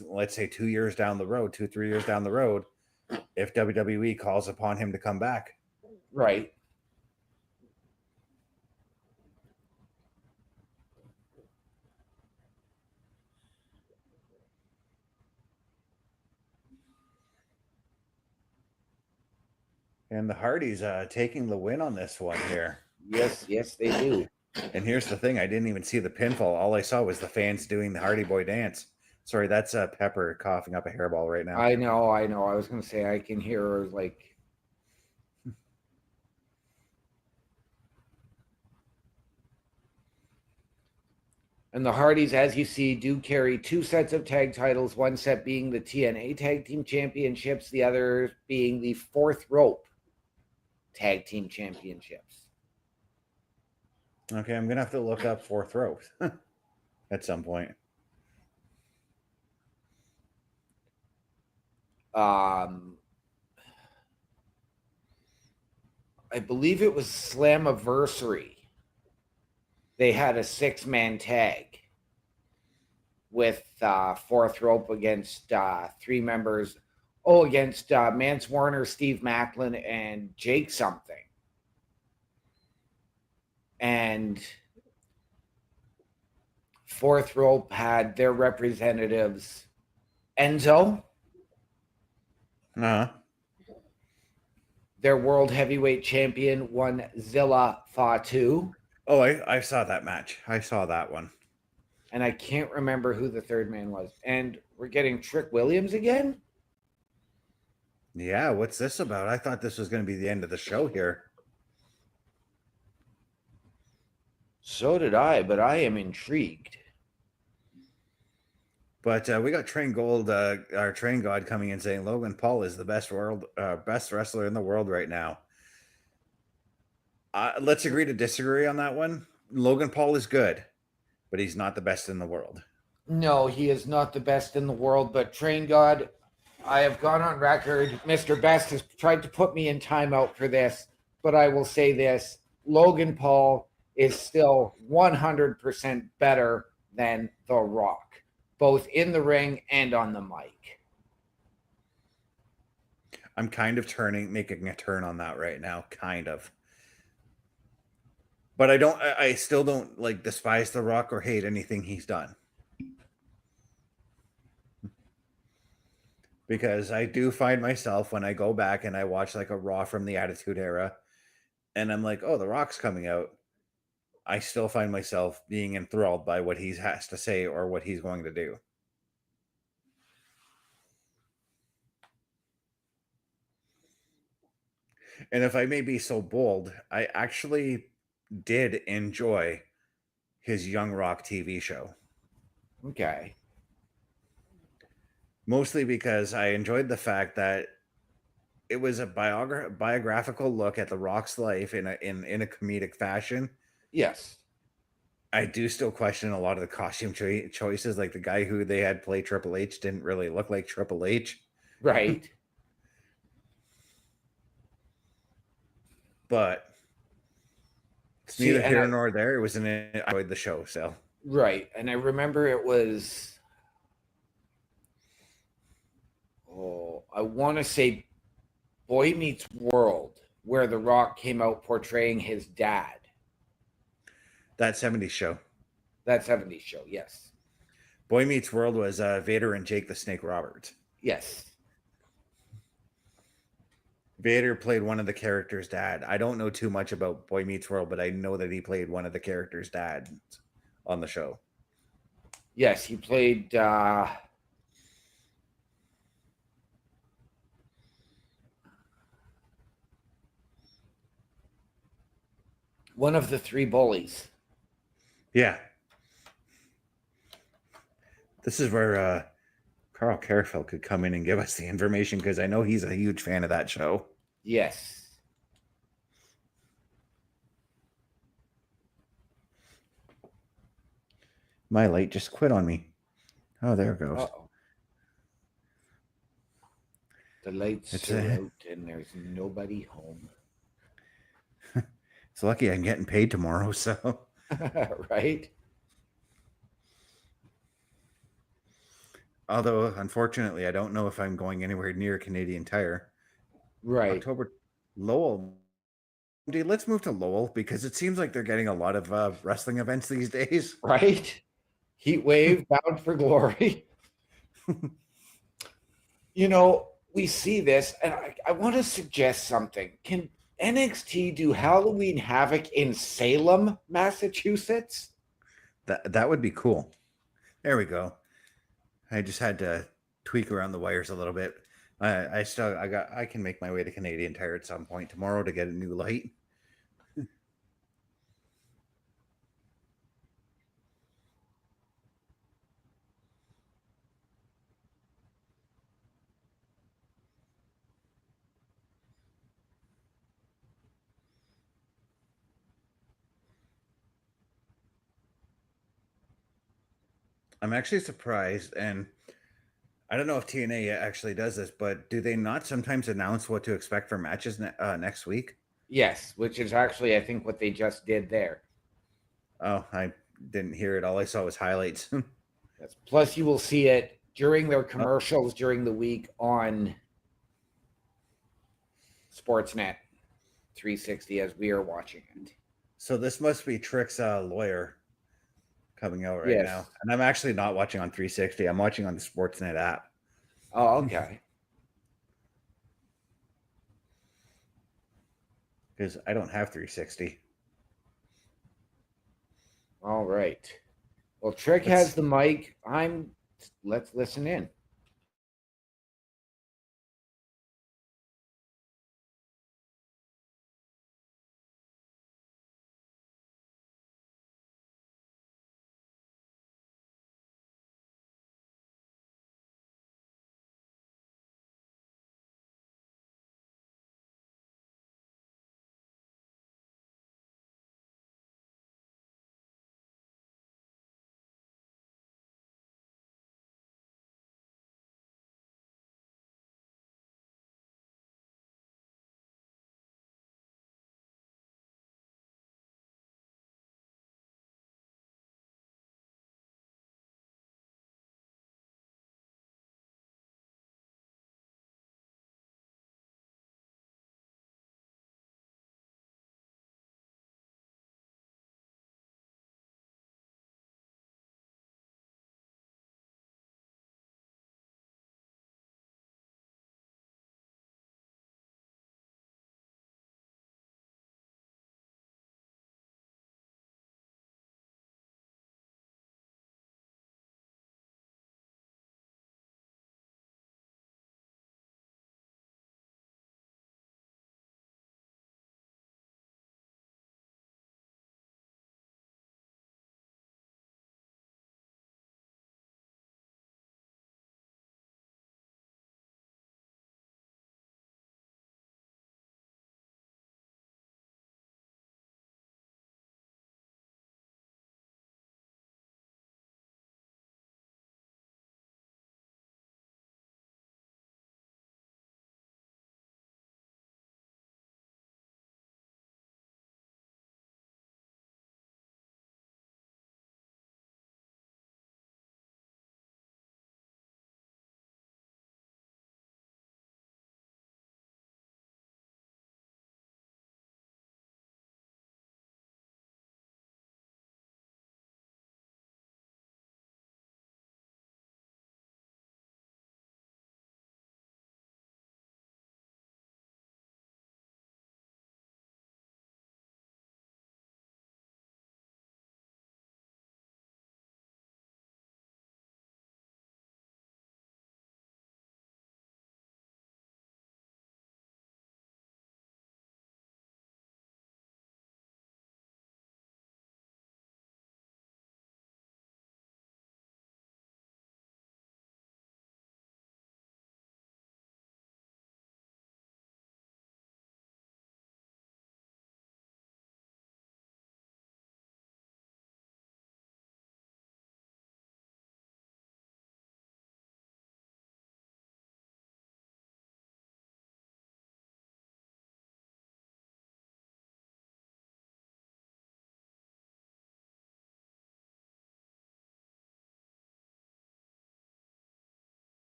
let's say 2 years down the road, 2-3 years down the road, if WWE calls upon him to come back. Right. And the Hardys taking the win on this one here. Yes, they do. And here's the thing. I didn't even see the pinfall. All I saw was the fans doing the Hardy Boy dance. Sorry, that's Pepper coughing up a hairball right now. I know. I was going to say I can hear her like... And the Hardys, as you see, do carry 2 sets of tag titles, one set being the TNA Tag Team Championships, the other being the Fourth Rope tag team championships. Okay, I'm gonna have to look up Fourth Row at some point. I believe it was Slammiversary. They had a 6-man tag with Fourth Rope against 3 members. Oh, against Mance Warner, Steve Macklin, and Jake something. And Fourth Rope had their representatives, Enzo, their world heavyweight champion, one Zilla Fatu. Oh, I saw that match. I saw that one. And I can't remember who the third man was. And we're getting Trick Williams again? Yeah, what's this about? I thought this was going to be the end of the show here. So did I, but I am intrigued. But we got Train Gold, our Train God, coming in saying Logan Paul is the best wrestler in the world right now. Let's agree to disagree on that one. Logan Paul is good, but he's not the best in the world. No, he is not the best in the world, but Train God, I have gone on record. Mr. Best has tried to put me in timeout for this, but I will say this. Logan Paul is still 100% better than The Rock, both in the ring and on the mic. I'm kind of making a turn on that right now, kind of. But I still don't like despise The Rock or hate anything he's done. Because I do find myself when I go back and I watch like a Raw from the Attitude Era and I'm like, oh, The Rock's coming out. I still find myself being enthralled by what he has to say or what he's going to do. And if I may be so bold, I actually did enjoy his Young Rock TV show. Okay. Mostly because I enjoyed the fact that it was a biographical look at The Rock's life in a comedic fashion. Yes. I do still question a lot of the costume choices. Like the guy who they had play Triple H didn't really look like Triple H. Right. But it's neither here nor there. It was I enjoyed the show, so. Right. And I remember it was, I want to say Boy Meets World, where The Rock came out portraying his dad. That 70s show. That 70s show, yes. Boy Meets World was Vader and Jake the Snake Roberts. Yes. Vader played one of the characters' dad. I don't know too much about Boy Meets World, but I know that he played one of the characters' dad on the show. Yes, he played one of the 3 bullies. Yeah. This is where Carl Carefeld could come in and give us the information because I know he's a huge fan of that show. Yes. My light just quit on me. Oh, there it goes. Uh-oh. The lights are out and there's nobody home. It's lucky I'm getting paid tomorrow, so. Right? Although, unfortunately, I don't know if I'm going anywhere near Canadian Tire. Right. October, Lowell. Dude, let's move to Lowell because it seems like they're getting a lot of wrestling events these days. Right? Heat Wave, Bound for Glory. You know, we see this, and I want to suggest something. Can NXT do Halloween Havoc in Salem, Massachusetts? That would be cool. There we go. I just had to tweak around the wires a little bit. I can make my way to Canadian Tire at some point tomorrow to get a new light. I'm actually surprised, and I don't know if TNA actually does this, but do they not sometimes announce what to expect for matches next week? Yes, which is actually, I think, what they just did there. Oh, I didn't hear it. All I saw was highlights. Yes. Plus, you will see it during their Oh, commercials during the week on Sportsnet 360 as we are watching it. so this must be Trick's lawyer coming out right now. Yes. And I'm actually not watching on 360. I'm watching on the Sportsnet app Oh, okay. because I don't have 360. All right. Well, Trick has the mic. Let's listen in.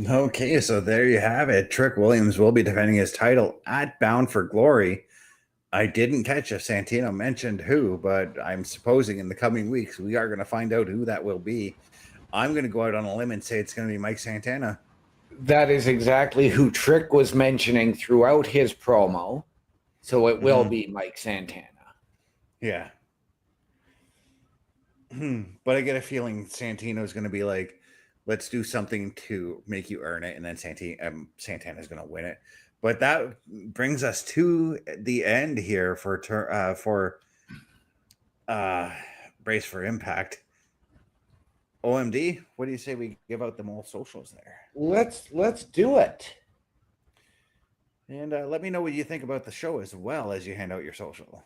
Okay, so there you have it. Trick Williams will be defending his title at Bound for Glory. I didn't catch if Santino mentioned who, but I'm supposing in the coming weeks we are going to find out who that will be. I'm going to go out on a limb and say it's going to be Mike Santana. That is exactly who Trick was mentioning throughout his promo. So it will be Mike Santana. Yeah. But I get a feeling Santino's going to be like, let's do something to make you earn it. And then Santana's going to win it. But that brings us to the end here for Brace for Impact. OMD, what do you say we give out them all socials there? Let's do it. And let me know what you think about the show as well as you hand out your social.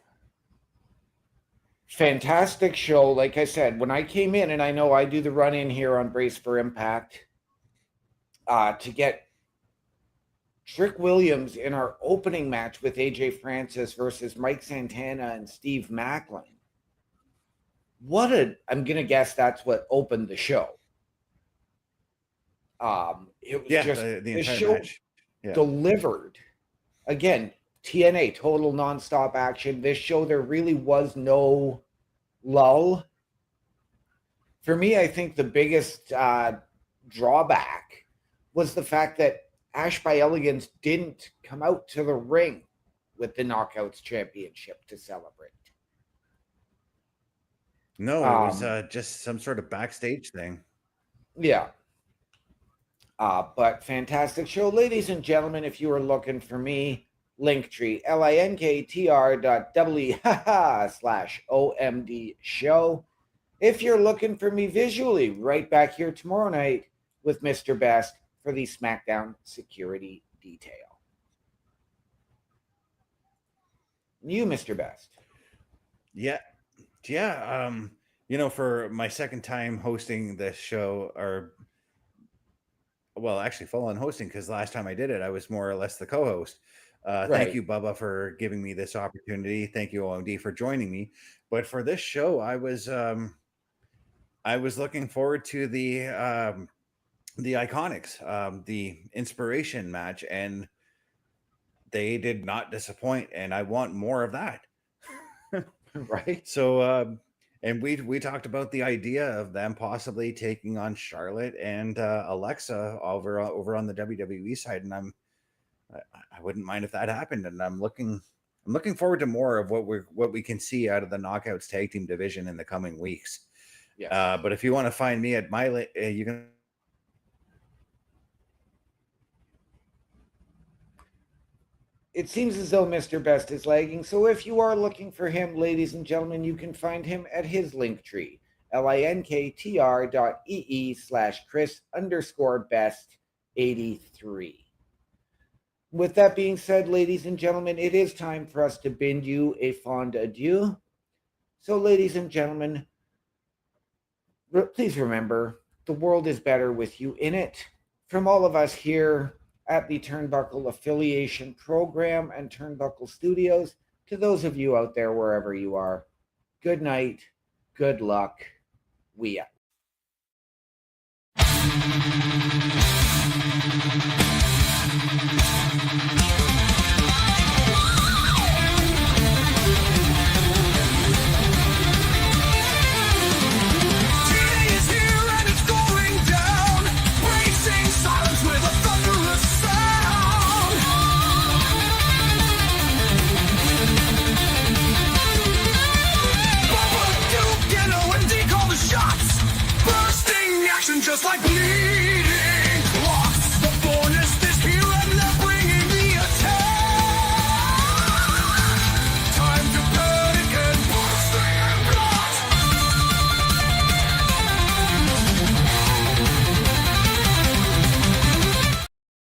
Fantastic show. Like I said, when I came in, and I know I do the run in here on Brace for Impact, to get Trick Williams in our opening match with AJ Francis versus Mike Santana and Steve Macklin. I'm going to guess that's what opened the show. It was just the entire show match. Delivered. Again, TNA, total nonstop action. This show, there really was no lull. For me, I think the biggest drawback was the fact that Ash by Elegance didn't come out to the ring with the Knockouts Championship to celebrate. No, it was just some sort of backstage thing. Yeah. But fantastic show. Ladies and gentlemen, if you are looking for me, Linktree, linktr.ee/OMD show. If you're looking for me visually, right back here tomorrow night with Mr. Best for the SmackDown security detail. You, Mr. Best. Yeah. For my second time hosting this show, actually full on hosting, because last time I did it, I was more or less the co-host. Thank you, Bubba, for giving me this opportunity. Thank you, OMD, for joining me. But for this show, I was looking forward to the Iconics, the Inspiration match, and they did not disappoint, and I want more of that. Right. So, and we talked about the idea of them possibly taking on Charlotte and Alexa over on the WWE side, and I wouldn't mind if that happened. And I'm looking forward to more of what we can see out of the Knockouts tag team division in the coming weeks. Yeah. But if you want to find me at you can. It seems as though Mr. Best is lagging, so if you are looking for him, ladies and gentlemen, you can find him at his Linktree, linktr.ee/Chris_best83. With that being said, ladies and gentlemen, it is time for us to bid you a fond adieu. So, ladies and gentlemen, please remember, the world is better with you in it. From all of us here at the Turnbuckle Affiliation Program and Turnbuckle Studios, to those of you out there wherever you are, good night, good luck, we out. Just like me.